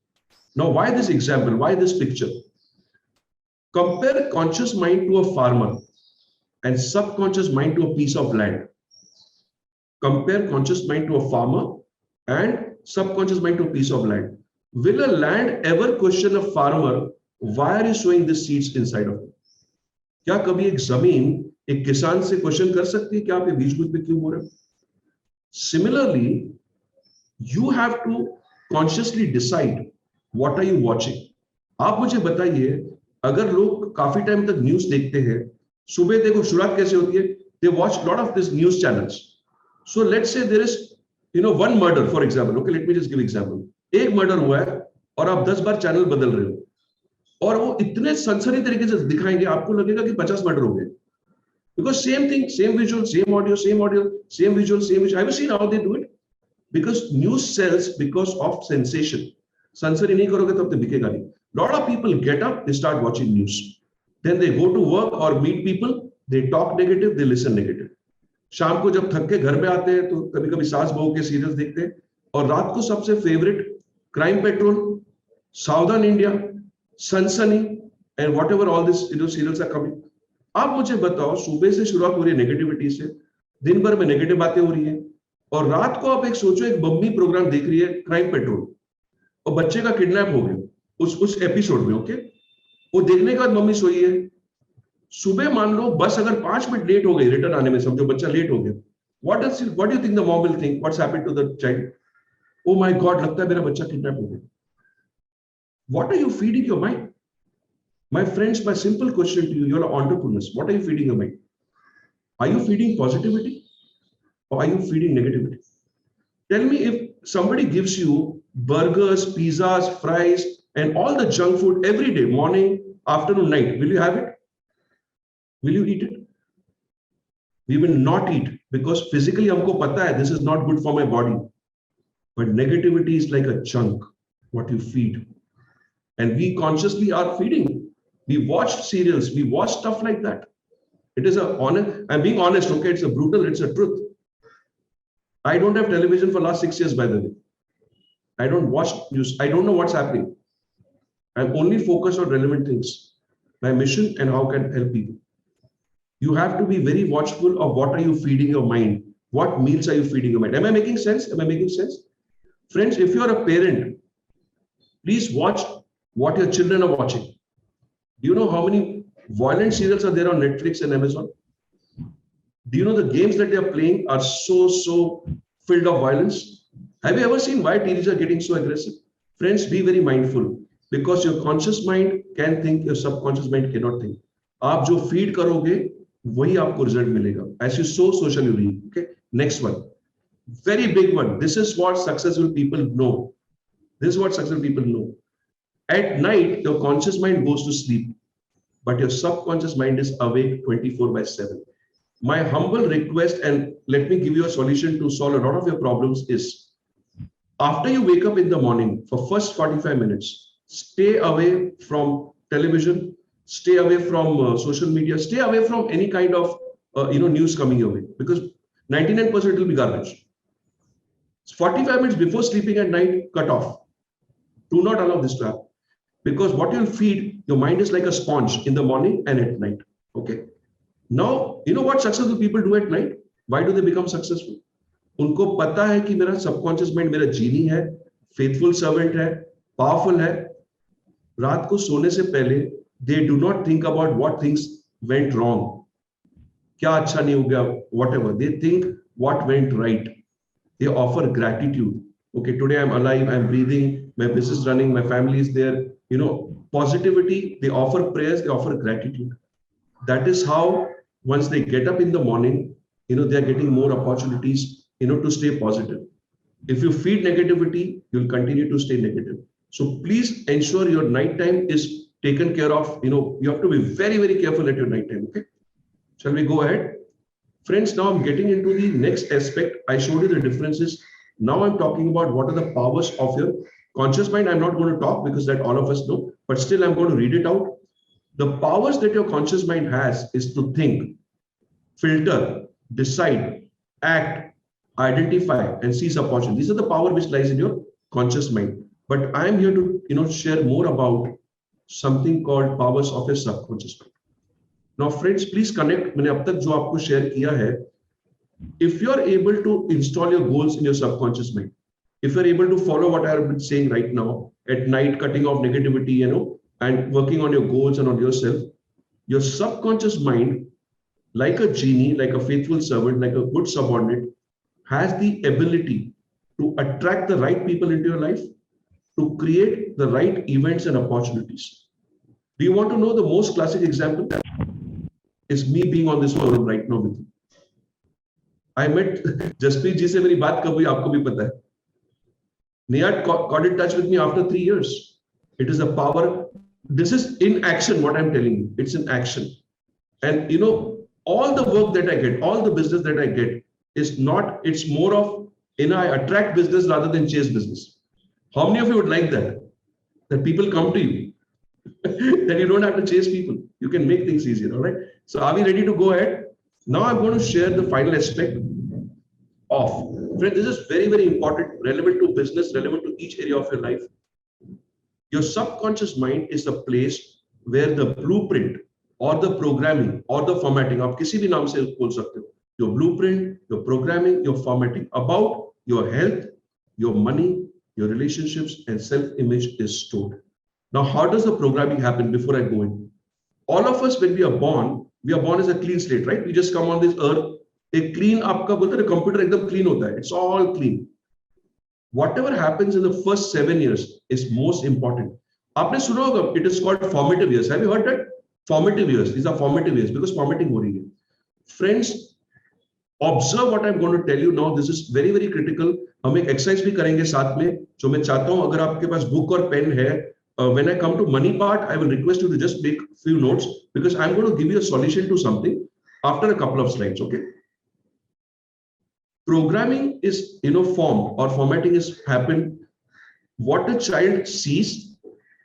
Now, why this example? Why this picture? Compare conscious mind to a farmer and subconscious mind to a piece of land. Compare conscious mind to a farmer and subconscious mind to a piece of land. Will a land ever question a farmer, why are you sowing these seeds inside of it? क्या कभी एक जमीन एक किसान से question कर सकती है कि आप ये बीज मुझ पे क्यों बो रहे हो? Similarly, you have to consciously decide what are you watching. आप मुझे बताइए, अगर लोग काफी टाइम तक न्यूज देखते हैं, सुबह देखो शुरुआत कैसे होती है, they watch lot of this news channels. So let's say there is one murder, for example. Okay, let me just give example. एक मर्डर हुआ है और आप 10 बार चैनल बदल रहे हो और वो इतने सनसनी तरीके से दिखाएंगे, आपको लगेगा कि 50 मर्डर हो गए. Because same thing, same visual, same audio, same visual, same visual. Have you seen how they do it? Because news sells because of sensation. Sensation नहीं करोगे तब तो बिकेगा नहीं. Lot of people get up, they start watching news. Then they go to work or meet people, they talk negative, they listen negative. शाम को जब थक के घर में आते हैं तो कभी कभी सास बहू के सीरियल्स देखते हैं और रात को सबसे favourite crime patrol, Savdhaan India, Sansani and whatever all this serials are coming. आप मुझे बताओ, सुबह से शुरुआत हो रही है नेगेटिविटी से, दिन भर में नेगेटिव बातें हो रही है और रात को आप एक सोचो एक बम्बी प्रोग्राम देख रही है क्राइम पेट्रोल और बच्चे का किडनैप हो गया उस एपिसोड में. ओके, वो देखने के बाद मम्मी सोई है. सुबह मान लो बस अगर 5 मिनट लेट हो गई रिटर्न आने में, समझो बच्चा लेट हो गया, what do you think the mom will think? What's happened to the child? Oh my god, लगता है मेरा बच्चा किडनैप हो गया. What are you feeding your mind? My friends, my simple question to you, you're entrepreneurs. What are you feeding your mind? Are you feeding positivity or are you feeding negativity? Tell me, if somebody gives you burgers, pizzas, fries, and all the junk food every day, morning, afternoon, night, will you have it? Will you eat it? We will not eat because physically humko pata hai this is not good for my body. But negativity is like a junk, what you feed. And we consciously are feeding. We watched serials, we watch stuff like that. It is a honest, I'm being honest, okay, it's a brutal, it's a truth. I don't have television for last 6 years, by the way. I don't watch news, I don't know what's happening. I'm only focused on relevant things, my mission and how can I help people. You have to be very watchful of what are you feeding your mind, what meals are you feeding your mind. Am I making sense? Am I making sense? Friends, if you're a parent, please watch what your children are watching. Do you know how many violent serials are there on Netflix and Amazon? Do you know the games that they are playing are so filled of violence? Have you ever seen why teenagers are getting so aggressive? Friends, be very mindful because your conscious mind can think, your subconscious mind cannot think. आप जो feed करोगे वही आपको result मिलेगा. As you sow, so shall you reap. Okay. Next one, very big one. This is what successful people know. This is what successful people know. At night, your conscious mind goes to sleep, but your subconscious mind is awake 24/7. My humble request, and let me give you a solution to solve a lot of your problems, is after you wake up in the morning, for first 45 minutes, stay away from television, stay away from social media, stay away from any kind of news coming your way, because 99% will be garbage. 45 minutes before sleeping at night, cut off. Do not allow this to happen. Because what you'll feed, your mind is like a sponge in the morning and at night. Okay. Now, you know what successful people do at night? Why do they become successful? उनको पता है कि मेरा subconscious mind मेरा जीनी है, faithful servant है, powerful है. रात को सोने से पहले they do not think about what things went wrong. क्या अच्छा नहीं हो गया, whatever. They think what went right. They offer gratitude. Okay, today I'm alive, I'm breathing, my business is running, my family is there. Positivity, they offer prayers, they offer gratitude. That is how once they get up in the morning, they are getting more opportunities, to stay positive. If you feed negativity, you'll continue to stay negative. So please ensure your night time is taken care of. You have to be very, very careful at your night time. Okay. Shall we go ahead? Friends, now I'm getting into the next aspect. I showed you the differences. Now I'm talking about what are the powers of your conscious mind. I'm not going to talk because that all of us know, but still I'm going to read it out. The powers that your conscious mind has is to think, filter, decide, act, identify, and seize opportunity. These are the power which lies in your conscious mind. But I'm here to, share more about something called powers of your subconscious mind. Now, friends, please connect. मैंने अब तक जो आपको share किया है, if you are able to install your goals in your subconscious mind, if you're able to follow what I have been saying right now, at night, cutting off negativity, and working on your goals and on yourself, your subconscious mind, like a genie, like a faithful servant, like a good subordinate, has the ability to attract the right people into your life, to create the right events and opportunities. Do you want to know the most classic example? Is me being on this forum right now with you. I met Jasprit ji से मेरी बात कब हुई आपको भी पता है. Neha got in touch with me after 3 years. It is a power. This is in action. What I'm telling you, it's in action. And all the work that I get, all the business that I get is not. It's more of I attract business rather than chase business. How many of you would like that? That people come to you. That you don't have to chase people. You can make things easier. All right. So are we ready to go ahead? Now I'm going to share the final aspect of. Friend, this is very, very important, relevant to business, relevant to each area of your life. Your subconscious mind is the place where the blueprint or the programming or the formatting, आप किसी भी नाम से बोल सकते हो, your blueprint, your programming, your formatting about your health, your money, your relationships and self-image is stored. Now, how does the programming happen before I go in? All of us, when we are born as a clean slate, right? We just come on this earth, a clean, आपका बोलते हैं computer एकदम clean होता है. It's all clean. Whatever happens in the first 7 years is most important. आपने सुना होगा, it is called formative years. Have you heard that? Formative years. These are formative years because formatting हो रही है. Friends, observe what I'm going to tell you now. This is very, very critical. हम एक exercise भी करेंगे साथ में, जो मैं चाहता हूँ अगर आपके पास book और pen है, when I come to money part, I will request you to just make few notes because I'm going to give you a solution to something after a couple of slides. Okay. Programming is formed or formatting is happened. What a child sees,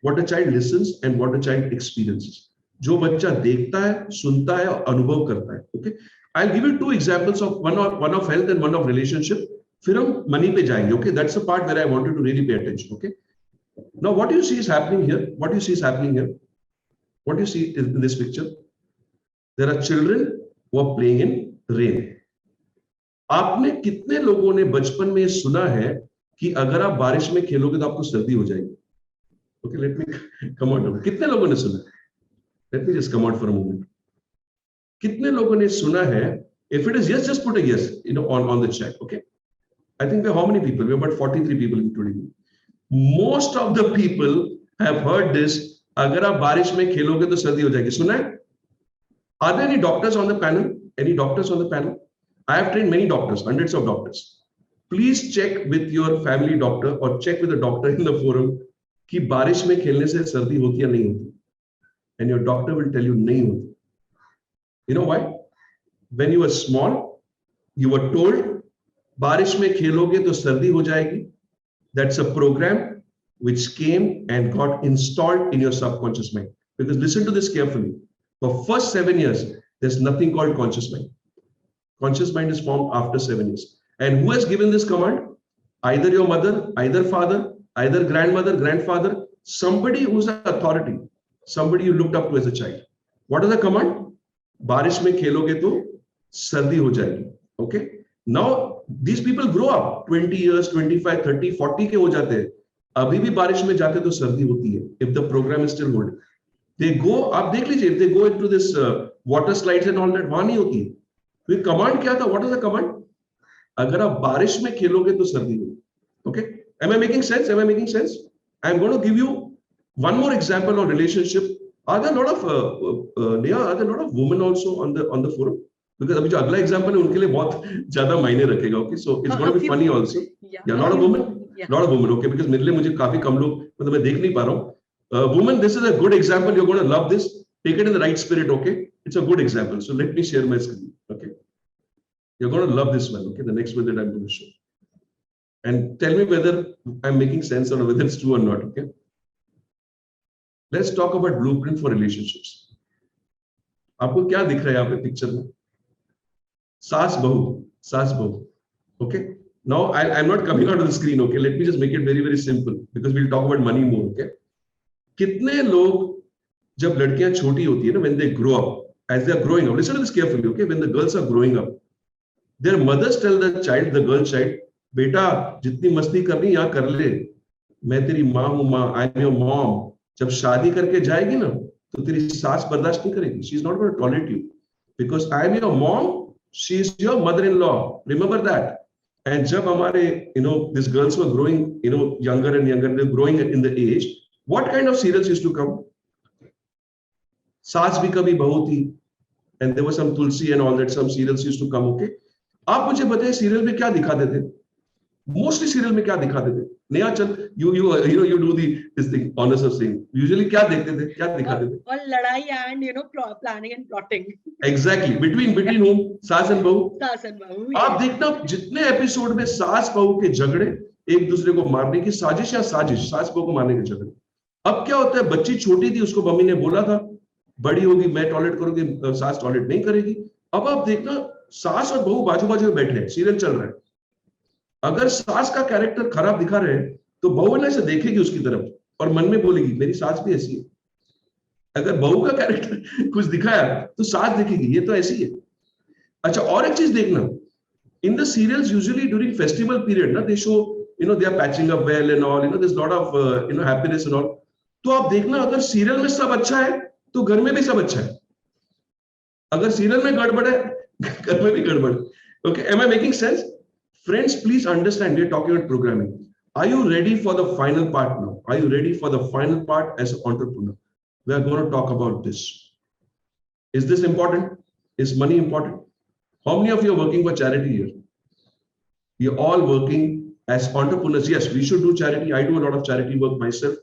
what a child listens, and what a child experiences. जो बच्चा देखता है, सुनता है और अनुभव करता है. Okay. I'll give you two examples of one of health and one of relationship. फिर हम money पे जाएंगे. Okay. That's the part where I want you to really pay attention. Okay. Now, what you see is happening here. What you see is happening here. What you see in this picture? There are children who are playing in rain. आपने कितने लोगों ने बचपन में सुना है कि अगर आप बारिश में खेलोगे तो आपको सर्दी हो जाएगी? Okay, let me come on. कितने लोगों ने सुना? Let me just come out for a moment. कितने लोगों ने सुना है? If it is yes, just put a yes, on the chat. Okay. I think how many people? We're about 43 people including me. Most of the people have heard this. अगर आप बारिश में खेलोगे तो सर्दी हो जाएगी. सुना है? Are there any doctors on the panel? Any doctors on the panel? I have trained many doctors, hundreds of doctors. Please check with your family doctor or check with the doctor in the forum कि बारिश में खेलने से सर्दी होती या नहीं होती. And your doctor will tell you नहीं होती. You know why? When you were small, you were told बारिश में खेलोगे तो सर्दी हो जाएगी. That's a program which came and got installed in your subconscious mind. Because listen to this carefully. For first 7 years, there's nothing called conscious mind. Conscious mind is formed after 7 years. And who has given this command? Either your mother, either father, either grandmother, grandfather, somebody who's an authority, somebody you looked up to as a child. What is the command? बारिश में खेलोगे तो सर्दी हो जाएगी. Okay. Now, these people grow up 20 years, 25, 30, 40 के हो जाते हैं. अभी भी बारिश में जाते तो सर्दी होती है. If the program is still holding. They go, आप देख लीजिए, if they go into this water slides and all that, वहां नहीं होती है. फिर कमांड क्या था? What is the command? अगर आप बारिश में खेलोगे तो सर्दी होगी. Okay? Am I making sense? Am I making sense? I'm going to give you one more example on relationship. Are there a lot of Neha, are there a lot of women also on the forum? Because अभी जो अगला example है उनके लिए बहुत ज्यादा मायने रखेगा. Okay, so it's going to be funny also. Yeah, lot of women. Lot of women. Okay, because मेरे लिए मुझे काफी कम लोग, मतलब मैं देख नहीं पा रहा हूँ. Women, this is a good example. You're going to love this. Take it in the right spirit. Okay, it's a good example. So let me share my screen. Okay, you're going to love this one. Okay, the next one that I'm going to show. And tell me whether I'm making sense or whether it's true or not. Okay. Let's talk about blueprint for relationships. आपको क्या दिख रहा है यहाँ पे picture में? सास बहू. Okay. Now I'm not coming out of the screen. Okay. Let me just make it very, very simple because we'll talk about money more. Okay. कितने लोग जब लड़कियां छोटी होती है ना, when they grow up, as they are growing up, listen to this carefully. Okay. When the girls are growing up, their mothers tell the child, the girl child, बेटा जितनी मस्ती करनी यहाँ कर ले, मैं तेरी माँ हूँ माँ, I'm your mom. जब शादी करके जाएगी ना तो तेरी सास बर्दाश्त नहीं करेगी. She is not going to tolerate you because I am your mom. She is your mother-in-law. Remember that. And जब हमारे these girls were growing younger and younger, they're growing in the age. What kind of serials used to come? सास भी कभी बहू थी, and there was some Tulsi and all that. Some serials used to come. Okay, आप मुझे बताइए serial में क्या दिखाते थे? मोस्टली सीरियल में क्या दिखाते थे? नया चल you do this thing honours of saying, usually क्या देखते थे, क्या दिखाते थे? और लड़ाई and planning and plotting. Exactly, between home, सास एंड बहू। सास एंड बहू, आप देखना जितने एपिसोड में सास बहू के झगड़े, एक दूसरे को मारने की साजिश या साजिश, सास बहू को मारने के झगड़े। अब क्या होता है, बच्ची छोटी थी, उसको मम्मी ने बोला था बड़ी होगी मैं टॉयलेट करूंगी, सास टॉयलेट नहीं करेगी। अब आप देखना सास और बहू बाजू बाजू में बैठे हैं, सीरियल चल रहा है। अगर सास का कैरेक्टर खराब दिखा रहे हैं तो बहू ना से देखेगी उसकी तरफ और मन में बोलेगी मेरी सास भी ऐसी है। अगर बहू का कैरेक्टर कुछ दिखाया तो सास देखेगी ये तो ऐसी है। अच्छा, और एक चीज देखना, in the serials usually during festival period na they show they are patching up well and all, there's a lot of happiness and all. तो आप देखना अगर सीरियल में सब अच्छा है तो घर में भी सब अच्छा है, अगर सीरियल में गड़बड़ है घर में भी गड़बड़ है। Okay, am I making sense? Friends, please understand, we are talking about programming. Are you ready for the final part now? Are you ready for the final part as an entrepreneur? We are going to talk about this. Is this important? Is money important? How many of you are working for charity here? We are all working as entrepreneurs. Yes, we should do charity. I do a lot of charity work myself,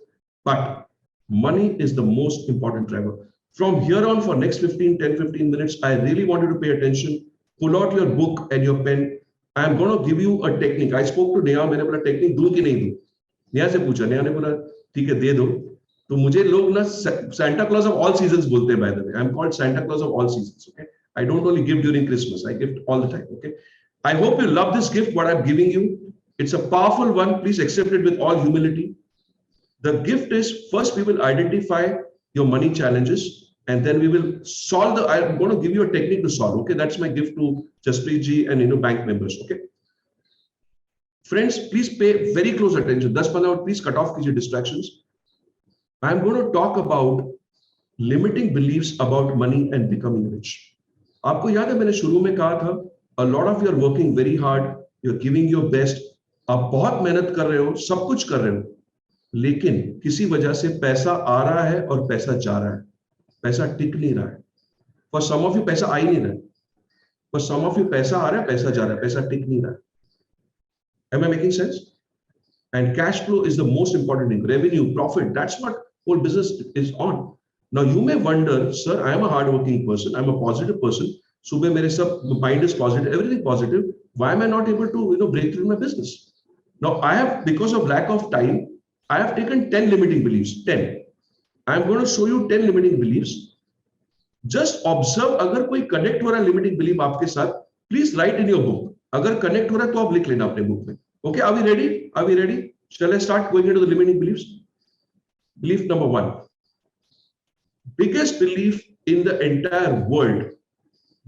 but money is the most important driver. From here on, for next 15 minutes, I really want you to pay attention. Pull out your book and your pen. I am going to give you a technique. I spoke to Neha, मैंने बोला technique दूं कि नहीं दूं? नेहा से पूछा, नेहा ने बोला ठीक है दे दो। तो मुझे लोग ना Santa Claus of all seasons बोलते हैं, by the way. I'm called Santa Claus of all seasons. Okay, I don't only give during Christmas. I gift all the time. Okay, I hope you love this gift what I'm giving you. It's a powerful one. Please accept it with all humility. The gift is, first we will identify your money challenges and then we will solve the, I'm going to give you a technique to solve. Okay, that's my gift to Jaspreet ji and bank members. Okay, friends, please pay very close attention. 10-15 minutes, please cut off कीजिए distractions. I'm going to talk about limiting beliefs about money and becoming rich. आपको याद है मैंने शुरू में कहा था, a lot of you are working very hard, you're giving your best, आप बहुत मेहनत कर रहे हो, सब कुछ कर रहे हो, लेकिन किसी वजह से पैसा आ रहा है और पैसा जा रहा है, पैसा टिक नहीं रहा है। For some of you पैसा आ ही नहीं रहा है, for some of you पैसा आ रहा है, पैसा जा रहा है, पैसा टिक नहीं रहा है। Am I making sense? And cash flow is the most important thing. Revenue, profit, that's what whole business is on. Now you may wonder, sir, I am a hardworking person, I'm a positive person. सुबह मेरे सब mind is positive, everything positive. Why am I not able to break through my business? Now I have, because of lack of time, I have taken 10 limiting beliefs. 10. I am going to show you 10 limiting beliefs. Just observe अगर कोई connect हो रहा है limiting belief आपके साथ, please write in your book. अगर connect हो रहा है तो आप लिख लेना अपने book में. Okay, are we ready? Are we ready? Shall I start going into the limiting beliefs? Belief number 1. Biggest belief in the entire world.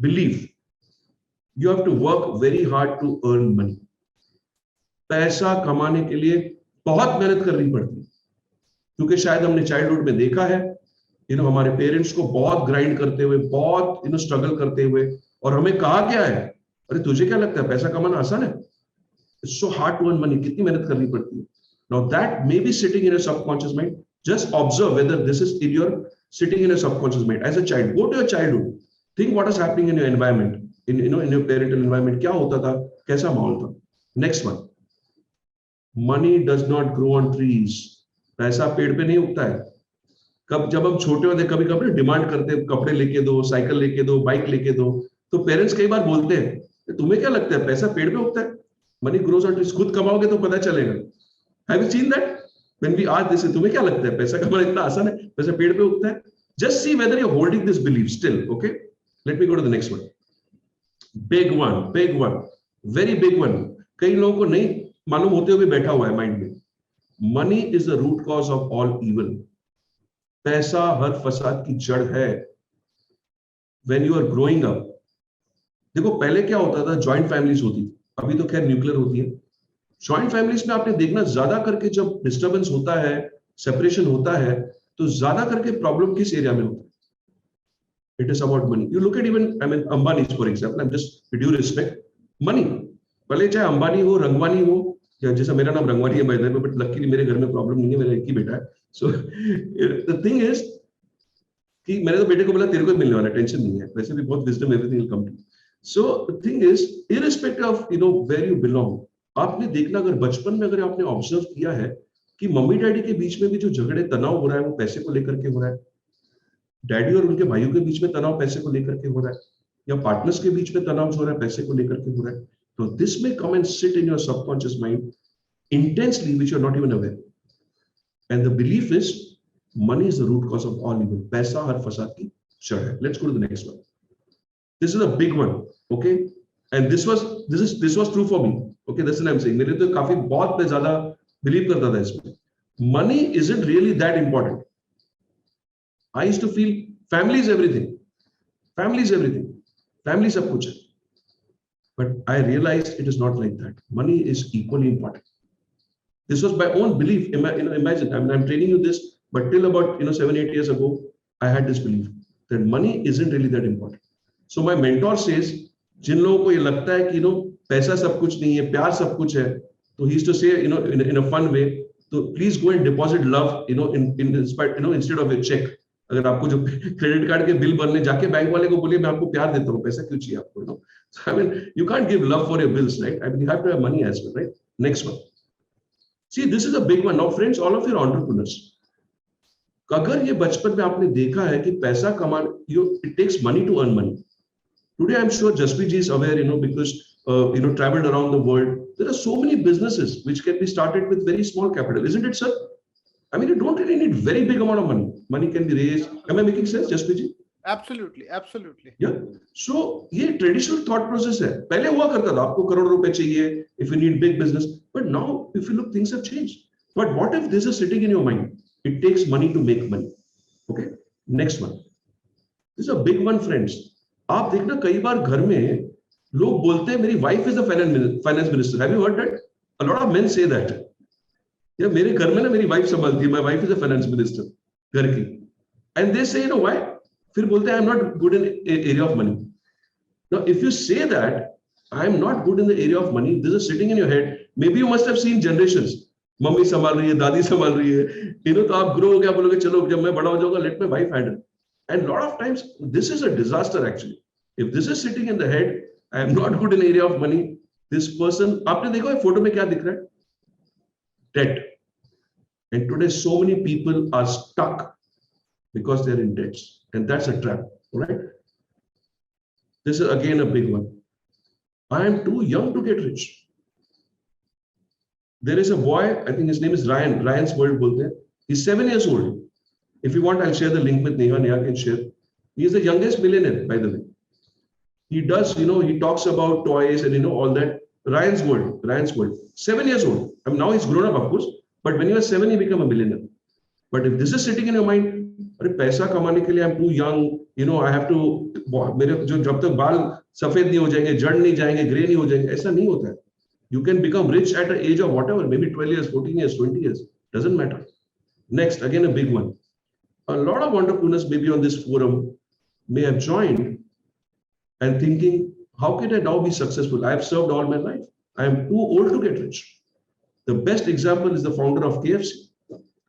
Belief. You have to work very hard to earn money. पैसा कमाने के लिए बहुत मेहनत करनी पड़ती है, क्योंकि शायद हमने चाइल्डहुड में देखा है, हमारे पेरेंट्स को बहुत ग्राइंड करते हुए, बहुत स्ट्रगल करते हुए, और हमें कहा क्या है, अरे तुझे क्या लगता है पैसा कमाना आसान है? It's so hard to earn money. कितनी मेहनत करनी पड़ती है. Now that may be sitting in your subconscious mind. Just observe whether this is in your sitting in your subconscious mind. As a child, go to your childhood. Think what is happening in your environment, in your parental environment. क्या होता था, कैसा माहौल था. Next one. Money does not grow on trees. पैसा पेड़ पे नहीं उगता है. जब हम छोटे होते कभी कभी डिमांड करते हैं, कपड़े लेके दो, साइकिल लेके दो, बाइक लेके दो, तो पेरेंट्स कई बार बोलते हैं तुम्हें क्या लगता है पैसा पेड़ पे उगता है? Money grows on trees. खुद कमाओगे तो पता चलेगा. Have you seen that? When we ask this, तुम्हें क्या लगता है पैसा कमाना इतना आसान है, पैसा पेड़ पे उगता है? Just see whether you're holding this belief still. Okay, let me go to the next one. Big one, very big one. कई लोगों को नहीं मालूम होते हुए बैठा हुआ है माइंड में. Money is the root cause of all evil. पैसा हर फसाद की जड़ है. When you are growing up, देखो पहले क्या होता था, जॉइंट फैमिलीज होती थी, अभी तो खैर न्यूक्लियर होती है. जॉइंट फैमिलीज में आपने देखना ज्यादा करके जब डिस्टर्बेंस होता है, सेपरेशन होता है, तो ज्यादा करके प्रॉब्लम किस एरिया में होता है? It is about money. You look at even Ambani for example, I am just with due respect, money. भले चाहे अंबानी हो, रंगवानी हो, या जैसा मेरा नाम रंगवानी है by the way, but luckily मेरे घर में प्रॉब्लम नहीं है, मेरा एक ही बेटा है. सो द थिंग इज कि मैंने तो बेटे को बोला तेरे को मिलने वाला, टेंशन नहीं है, वैसे भी बहुत wisdom, everything will come to. So the thing is, irrespective of where you belong, आपने देखना, अगर बचपन में अगर आपने ऑब्जर्व किया है कि मम्मी डैडी के बीच में भी जो झगड़े तनाव हो रहा है वो पैसे को लेकर के हो रहा है, डैडी और उनके भाइयों के बीच में तनाव पैसे को लेकर के हो रहा है, या पार्टनर्स के बीच में तनाव जो हो रहा है पैसे को लेकर के हो रहा है, तो दिस में come and sit in your subconscious mind intensely, which you're not even aware. And the belief is money is the root cause of all evil. पैसा हर फसाद की जड़ है. Let's go to the next one. This is a big one, okay? And this was true for me. Okay, that's what I'm saying. मेरे तो काफी बहुत मैं ज्यादा believe करता था इसमें. Money isn't really that important. I used to feel family is everything. Family is everything. Family सब कुछ है. But I realized it is not like that. Money is equally important. This was my own belief. Imagine, I'm training you this, but till about 7-8 years ago, I had this belief that money isn't really that important. So my mentor says, जिन लोगों को ये लगता है कि पैसा सब कुछ नहीं है, प्यार सब कुछ है, तो he used to say in a fun way, तो please go and deposit love instead of a check. अगर आपको जो क्रेडिट कार्ड के बिल भरने जाके बैंक वाले को बोलिए मैं आपको प्यार देता हूँ, पैसा क्यों चाहिए आपको? So, I mean, you can't give love for your bills, right? I mean, you have to have money as well, right? Next one. See, this is a big one. Now, friends, all of you are entrepreneurs. अगर ये बचपन में आपने देखा है कि पैसा कमान, it takes money to earn money. Today, I'm sure Jaspreet ji is aware, because traveled around the world. There are so many businesses which can be started with very small capital, isn't it, sir? I mean, you don't really need very big amount of money. Money can be raised. Am I making sense, Jaspreet ji? Absolutely, absolutely. Yeah. So ये traditional thought process है. पहले हुआ करता था, आपको करोड़ रुपए चाहिए if you need big business. But now, if you look, things have changed. But what if this is sitting in your mind? It takes money to make money. Okay. Next one. This is a big one, friends. आप देखना कई बार घर में लोग बोलते हैं मेरी wife is a finance minister. Have you heard that? A lot of men say that. Yeah, मेरे घर में ना मेरी wife संभालती है. My wife is a finance minister. घर की. And they say, why? फिर बोलते हैं I am not good in area of money. Now, if you say that I am not good in the area of money, this is sitting in your head. Maybe you must have seen generations. Mummy संभाल रही है, दादी संभाल रही है. तो आप grow हो गया, बोलोगे चलो जब मैं बड़ा हो जाऊंगा, let my wife handle. And lot of times this is a disaster actually. If this is sitting in the head, I am not good in area of money. This person, आपने देखो ये फोटो में क्या दिख रहा है? Debt. And today so many people are stuck because they are in debts. And that's a trap, right? This is again a big one. I am too young to get rich. There is a boy, I think his name is Ryan. Ryan's World bolte hain. He's 7 years old. If you want, I'll share the link with Neha. Neha can share. He is the youngest millionaire, by the way. He does, he talks about toys and all that. Ryan's World. 7 years old. I mean, now he's grown up, of course. But when he was 7, he became a millionaire. But if this is sitting in your mind, अरे पैसा कमाने के लिए I'm too young, I have to, मेरे जो जब तक बाल सफेद नहीं हो जाएंगे, जड़ नहीं जाएंगे, ग्रे नहीं हो जाएंगे, ऐसा नहीं होता है. You can become rich at an age of whatever, maybe 12 years, 14 years, 20 years, doesn't matter. Next, again a big one. A lot of entrepreneurs maybe on this forum may have joined and thinking, how can I now be successful? I have served all my life. I am too old to get rich. The best example is the founder of KFC,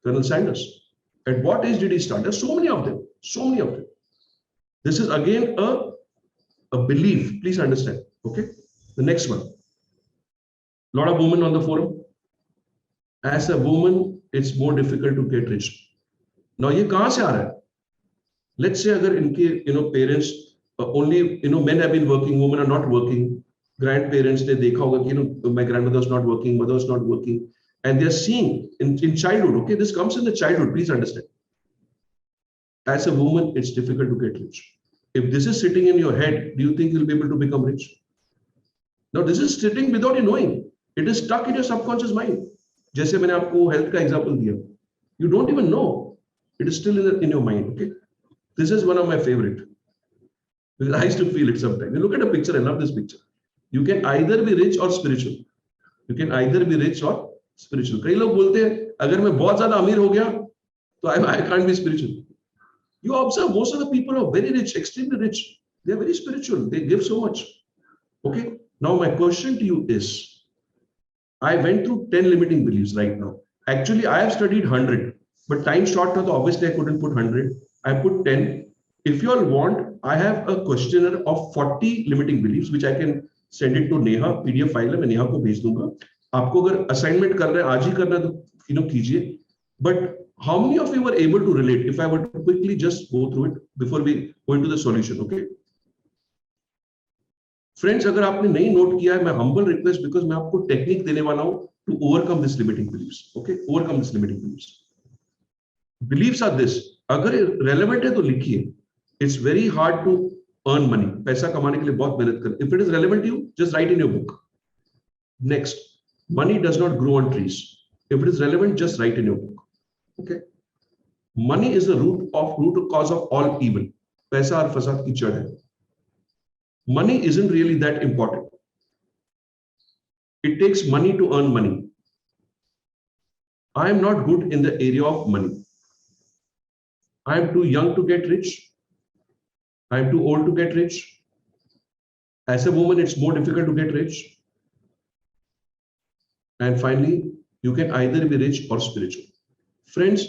Colonel Sanders. At what age did he start? There's so many of them. This is again a belief. Please understand. Okay. The next one. A lot of women on the forum. As a woman, it's more difficult to get rich. Now, ये कहाँ से आ रहा है? Let's say अगर इनके parents only men have been working, women are not working. Grandparents ने देखा होगा कि my grandmother was not working, mother was not working. And they're seeing in childhood, okay, this comes in the childhood, please understand. As a woman, it's difficult to get rich. If this is sitting in your head, do you think you'll be able to become rich? Now, this is sitting without you knowing. It is stuck in your subconscious mind. जैसे मैंने आपको health का example दिया. You don't even know. It is still in your mind, okay? This is one of my favorite. Because I used to feel it sometimes. You look at a picture, I love this picture. You can either be rich or spiritual. You can either be rich or spiritual. कई लोग बोलते हैं अगर मैं बहुत ज्यादा अमीर हो गया तो I can't be spiritual. You observe most of the people are very rich, extremely rich. They are very spiritual. They give so much. Okay. Now my question to you is, I went through 10 limiting beliefs right now. Actually, I have studied 100, but time short, so obviously I couldn't put 100. I put 10. If you all want, I have a questionnaire of 40 limiting beliefs which I can send it to Neha. PDF file है, मैं नेहा को भेज दूंगा. आपको अगर assignment कर रहे हैं आज ही करना है तो कीजिए. But how many of you were able to relate? If I were to quickly just go through it before we go into the solution, okay? Friends, अगर आपने नहीं नोट किया है, मैं humble request because मैं आपको टेक्निक देने वाला हूं to overcome this limiting beliefs. Okay, overcome this limiting beliefs. Beliefs are this. अगर relevant है तो लिखिए. It's very hard to earn money. पैसा कमाने के लिए बहुत मेहनत कर. If it is relevant to you, just write in your book. Next, money does not grow on trees. If it is relevant, just write in your book. Okay. Money is the root cause of all evil. पैसा और फसाद की जड़ है. Money isn't really that important. It takes money to earn money. I am not good in the area of money. I am too young to get rich. I am too old to get rich. As a woman, it's more difficult to get rich. And finally, you can either be rich or spiritual. Friends,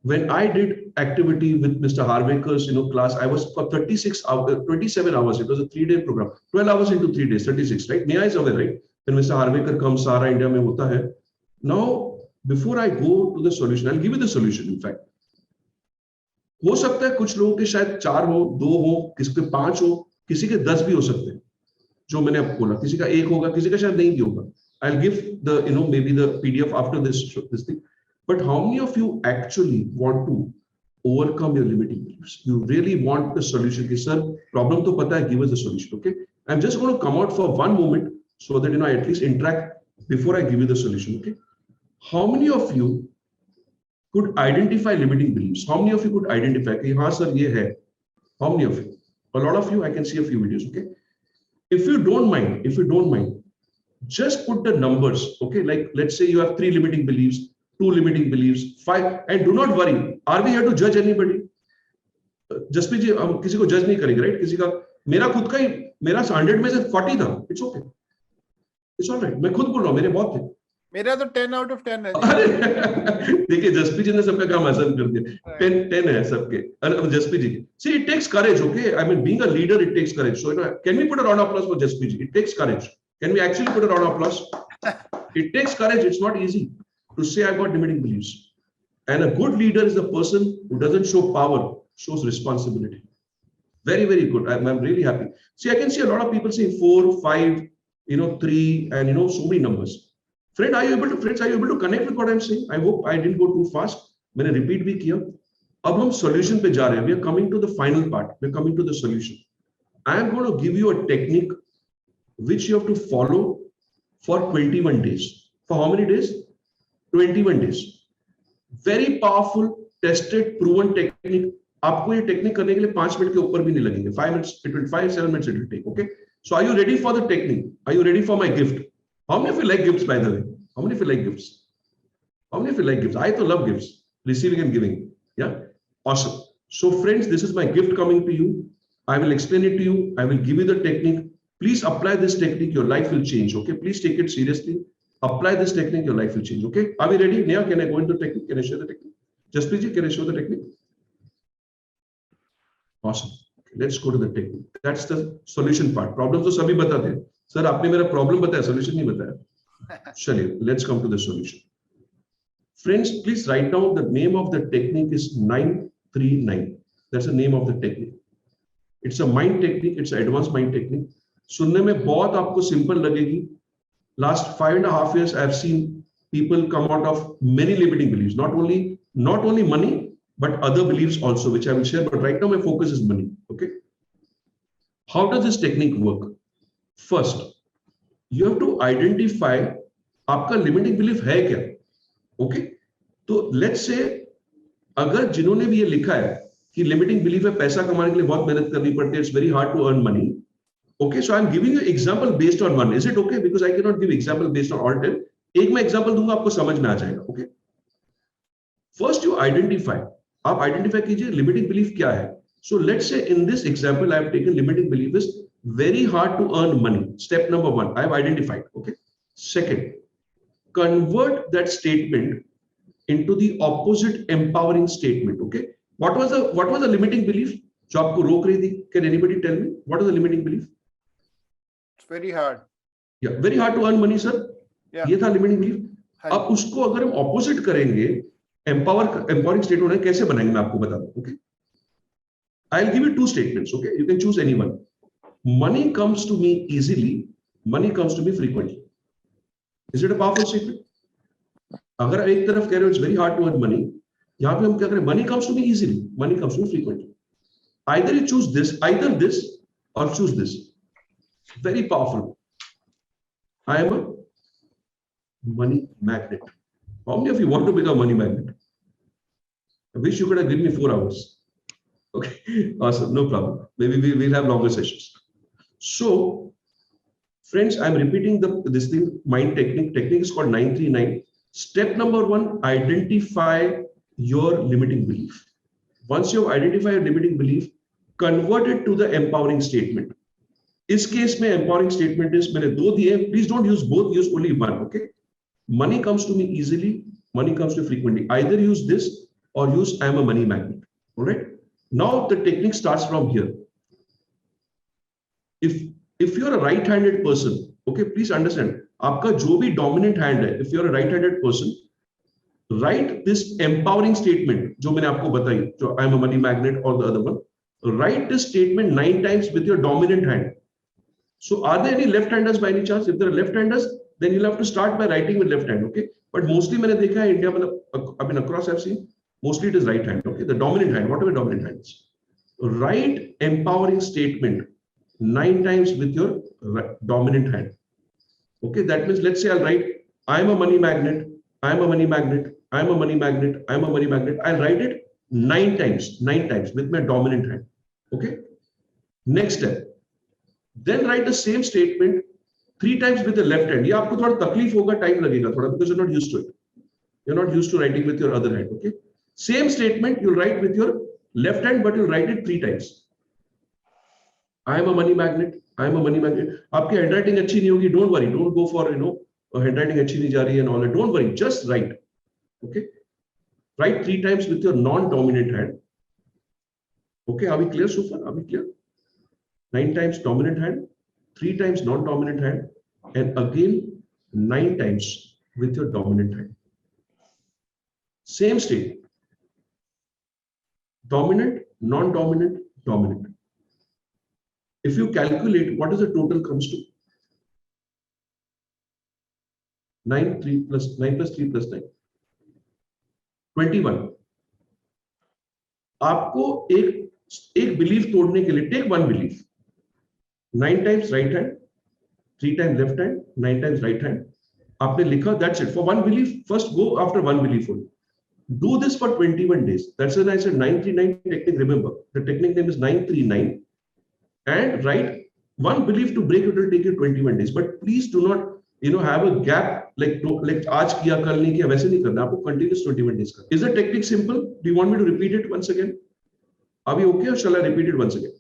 when I did activity with Mr. Harvekar's class, I was for 36 hours, 27 hours. It was a 3-day program. 12 hours into 3 days, 36, right? Neha is aware, right? When Mr. Harvekar comes, Sara India mein hota hai. Now, before I go to the solution, I'll give you the solution. In fact, हो सकता है कुछ लोगों के शायद 4 हो, 2 हो, किसी के 5 हो, किसी के 10 भी हो सकते हैं. जो मैंने आपको बोला, किसी का 1 होगा, किसी का शायद नहीं भी होगा. I'll give the maybe the PDF after this thing. But how many of you actually want to overcome your limiting beliefs? You really want the solution. Okay, sir, problem to pata hai, give us the solution. Okay, I'm just going to come out for one moment so that I at least interact before I give you the solution. Okay, how many of you could identify limiting beliefs? How many of you could identify? Okay, हाँ sir, ये है. How many of you? A lot of you. I can see a few videos. Okay, if you don't mind, just put the numbers. Okay, like let's say you have 3 limiting beliefs. 2 limiting beliefs, 5, and do not worry. Are we here to judge anybody? Jasprit जी, हम किसी को जज नहीं करेंगे, right? किसी का, मेरा खुद का ही, मेरा 100 में से 40 था. It's okay. It's all right. मैं खुद बोल रहा हूँ, मेरे बहुत थे. मेरा तो 10 out of 10 है. देखिए जसप्रीत जी ने सबका काम आसान कर दिया. 10 है सबके. अब जसप्रीत जी, see, it takes courage. Okay, I mean, being a leader, it takes courage. So can we put a round of applause for Jασπίρ ji? It takes courage. Can we actually put a round of applause? It takes courage. It's not easy to say I got limiting beliefs. And a good leader is a person who doesn't show power, shows responsibility. Very, very good. I'm really happy. See, I can see a lot of people saying 4, 5, 3, and so many numbers. Friends, are you able to connect with what I'm saying? I hope I didn't go too fast. मैंने repeat भी किया. अब हम solution पे जा रहे हैं. We are coming to the final part. We are coming to the solution. I am going to give you a technique which you have to follow for 21 days. For how many days? 21 days. Very powerful, tested, proven technique. आपको ये technique करने के लिए 5 minute के ऊपर भी नहीं लगेंगे. 5 minutes, it will 5-7 minutes it will take. Okay. So are you ready for the technique? Are you ready for my gift? How many of you like gifts, by the way? How many of you like gifts? How many of you like gifts? I love gifts, receiving and giving. Yeah. Awesome. So friends, this is my gift coming to you. I will explain it to you. I will give you the technique. Please apply this technique. Your life will change. Okay. Please take it seriously. Apply this technique, your life will change. Okay, are we ready? Neha, can I go into the technique? Can I share the technique? Jασπίρ ji, can I show the technique? Awesome. Okay, let's go to the technique. That's the solution part. Problems तो सभी बताते हैं. Sir, आपने मेरा problem बताया, solution नहीं बताया. चलिए, let's come to the solution. Friends, please write down the name of the technique is 939. That's the name of the technique. It's a mind technique. It's an advanced mind technique. सुनने में बहुत आपको simple लगेगी. Last 5.5 years, I've seen people come out of many limiting beliefs. Not only money, but other beliefs also, which I will share. But right now, my focus is money. Okay. How does this technique work? First, you have to identify आपका limiting belief है क्या. Okay. तो let's say अगर जिन्होंने भी ये लिखा है कि limiting belief है, पैसा कमाने के लिए बहुत मेहनत करनी पड़ती है, it's very hard to earn money. Okay, so I'm giving you example based on one. Is it okay? Because I cannot give example based on all 10. एक मैं example दूंगा, आपको समझ में आ जाएगा. Okay. First, you identify. आप identify कीजिए limiting belief क्या है. So let's say in this example, I have taken limiting belief is very hard to earn money. Step number 1, I have identified. Okay. Second, convert that statement into the opposite empowering statement. Okay. What was the limiting belief? जो आपको रोक रही थी. Can anybody tell me what is the limiting belief? It's very hard. Yeah, very hard to earn money, sir. Yeah. ये था limiting belief. हाँ अब उसको अगर हम opposite करेंगे, empowering statement है, कैसे बनाएंगे मैं आपको बता दूं. Okay, I'll give you two statements. Okay, you can choose any one. Money comes to me easily. Money comes to me frequently. Is it a powerful statement? अगर एक तरफ कह रहे हो it's very hard to earn money, यहाँ पे हम क्या करें? Money comes to me easily. Money comes to me frequently. Either you choose this, either this, or choose this. Very powerful. I am a money magnet. How many of you want to become a money magnet? I wish you could have given me 4 hours. Okay, awesome, no problem. Maybe we'll have longer sessions. So, friends, I'm repeating this thing, mind technique. Technique is called 939. Step number 1, identify your limiting belief. Once you have identified your limiting belief, convert it to the empowering statement. इस case में empowering statement is मैंने 2 दिए. Please don't use both, use only one. Okay. Money comes to me easily. Money comes to me frequently. Either use this or use I am a money magnet. All right. Now the technique starts from here. If you're a right-handed person, okay, please understand. आपका जो भी dominant hand है, if you're a right-handed person, write this empowering statement जो मैंने आपको बताई, जो I am a money magnet or the other one. Write this statement 9 times with your dominant hand. So are there any left-handers by any chance? If there are left-handers, then you'll have to start by writing with left hand. Okay, but mostly मैंने देखा है India में, I mean across I've seen, mostly it is right hand. Okay, the dominant hand, whatever dominant hand is. Write empowering statement 9 times with your dominant hand. Okay, that means let's say I'll write, I am a money magnet, I am a money magnet, I am a money magnet, I am a money magnet. I'll write it 9 times with my dominant hand. Okay, next step. Then write the same statement 3 times with the left hand. ये आपको थोड़ा तकलीफ होगा, time लगेगा थोड़ा, because you're not used to it. You're not used to writing with your other hand. Okay, same statement you'll write with your left hand, but you'll write it 3 times. I am a money magnet. I am a money magnet. आपकी handwriting अच्छी नहीं होगी, don't worry. Don't go for handwriting अच्छी नहीं जा रही है and all that. Don't worry. Just write. Okay. Write 3 times with your non-dominant hand. Okay. Are we clear so far? Are we clear? 9 times dominant hand, 3 times non-dominant hand, and again 9 times with your dominant hand. Same state. Dominant, non-dominant, dominant. If you calculate what is the total comes to 9 plus 3 plus 9, 21. आपको एक belief तोड़ने के लिए take one belief. 9 times right hand, 3 times left hand, 9 times right hand. आपने लिखा, that's it. For one belief, first go after one belief only. Do this for 21 days. That's when I said 939 technique. Remember, the technique name is 939. And write one belief to break it will take you 21 days. But please do not, have a gap like आज किया कल नहीं किया, वैसे नहीं करना. आपको continuous 21 days करना. Is the technique simple? Do you want me to repeat it once again? Are we okay, or shall I repeat it once again?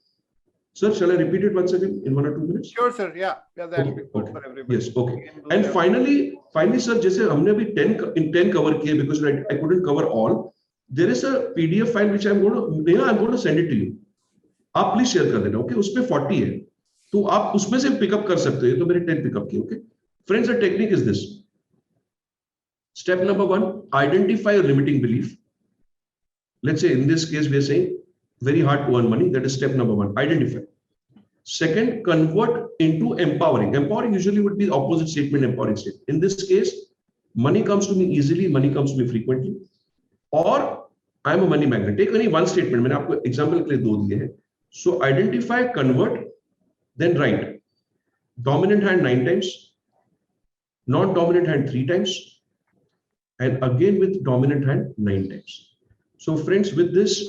Sir, shall I repeat it once again in 1 or 2 minutes? Sure, sir. Yeah, that will be good for everybody. Yes, okay. And finally, sir, जैसे हमने अभी 10 cover किए, because I couldn't cover all. There is a PDF file which I'm going to send it to you. आप please share कर देना, okay? उसमें 40 है, तो आप उसमें से pick up कर सकते हो. ये तो मेरे 10 pick up किए, okay? Friends, the technique is this. Step number 1: identify your limiting belief. Let's say in this case we are saying very hard to earn money. That is step number 1. Identify. Second, convert into empowering. Empowering usually would be the opposite statement, empowering statement. In this case, money comes to me easily, money comes to me frequently, or I am a money magnet. Take only one statement. मैंने आपको example के लिए 2 दिए हैं. So identify, convert, then write. Dominant hand 9 times, non-dominant hand 3 times, and again with dominant hand 9 times. So friends, with this,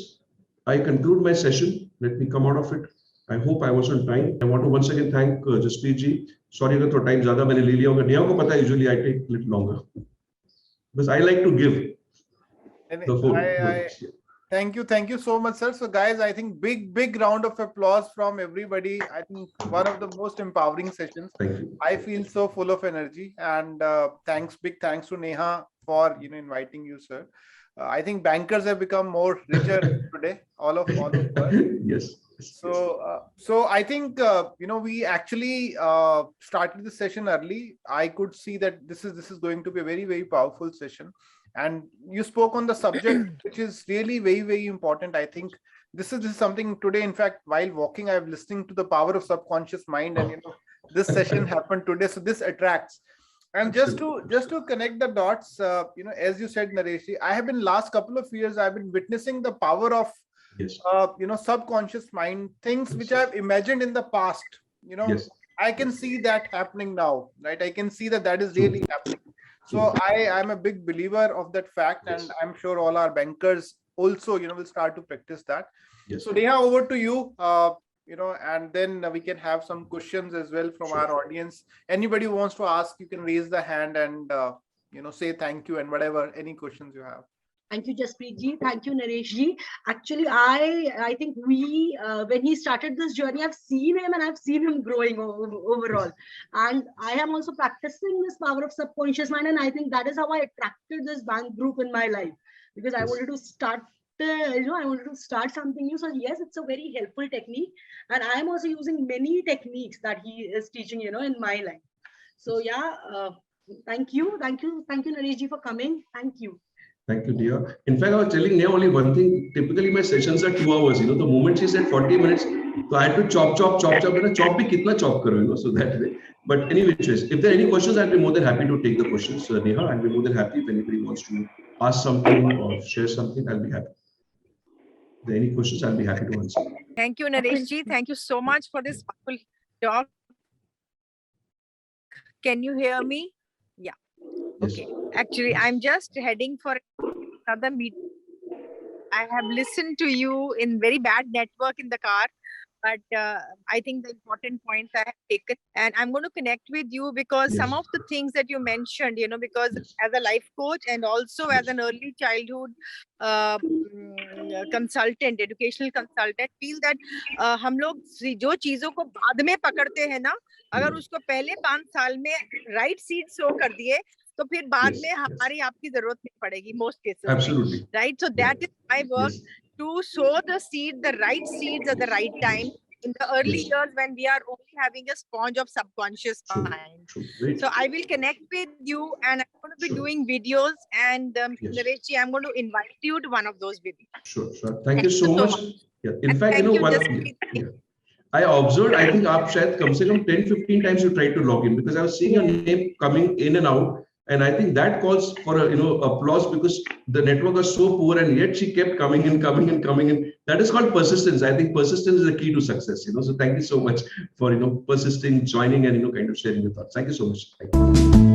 I conclude my session. Let me come out of it. I hope I was on time. I want to once again thank Jaspreet ji. Sorry अगर थोड़ा time ज़्यादा मैंने ले लिया होगा. नेहा को पता है, usually I take a little longer because I like to give the whole. Thank you so much, sir. So guys, I think big round of applause from everybody. I think one of the most empowering sessions. Thank you. I feel so full of energy, and big thanks to Neha for inviting you, sir. I think bankers have become more richer today, all of us. Yes. So I think we actually started the session early. I could see that this is going to be a very, very powerful session, and you spoke on the subject, which is really very, very important. I think this is something today. In fact, while walking, I was listening to the power of subconscious mind, and this session happened today. So this attracts. And just to connect the dots, as you said, Naresh, I have been last couple of years, I've been witnessing the power of Yes. subconscious mind, things which I've imagined in the past. Yes. I can see that happening now, right? I can see that is really happening. So I'm a big believer of that fact, Yes. and I'm sure all our bankers also, will start to practice that. Yes. So Neha, over to you. And then we can have some questions as well from our audience. Anybody who wants to ask, you can raise the hand and say thank you and whatever, any questions you have. Thank you, Jaspreet ji. Thank you, Naresh ji. Actually, I think we, when he started this journey, I've seen him and I've seen him growing overall. And I am also practicing this power of subconscious mind. And I think that is how I attracted this BANC group in my life, because I wanted to start, I wanted to start something new. So yes, it's a very helpful technique. And I'm also using many techniques that he is teaching, in my life. So yeah, thank you, Naresh ji, for coming. Thank you. Thank you, dear. In fact, I was telling Neha only one thing. Typically, my sessions are 2 hours. The moment she said 40 minutes, so I had to chop. Chop bhi kitna chop karo, so that way. But anyway, if there are any questions, I'll be more than happy to take the questions. So Neha, I'll be more than happy if anybody wants to ask something or share something. I'll be happy. If there are any questions, I'll be happy to answer. Thank you, Naresh ji. Thank you so much for this powerful talk. Can you hear me? Yeah. Yes. Okay. Actually, I'm just heading for another meeting. I have listened to you in very bad network in the car, but I think the important points I have taken, and I'm going to connect with you because some of the things that you mentioned, because as a life coach and also as an early childhood consultant, educational consultant, feel that हम लोग जो चीजों को बाद में पकड़ते हैं ना, अगर उसको पहले 5 साल में right seed sow कर दिए, तो फिर बाद में हमारी आपकी जरूरत नहीं पड़ेगी most cases. Absolutely. Right. So that is my work, to sow the seed, the right seeds at the right time in the early years when we are only having a sponge of subconscious mind. So I will connect with you, and I'm going to be doing videos, and Naresh ji, I'm going to invite you to one of those videos. Sure. Thank you so much. Yeah. In fact, I observed, I think aap shayad kam se kam 10-15 times you tried to log in, because I was seeing your name coming in and out. And I think that calls for applause, because the network was so poor, and yet she kept coming in. That is called persistence. I think persistence is the key to success. So thank you so much for persisting, joining, and kind of sharing your thoughts. Thank you so much. Thank you.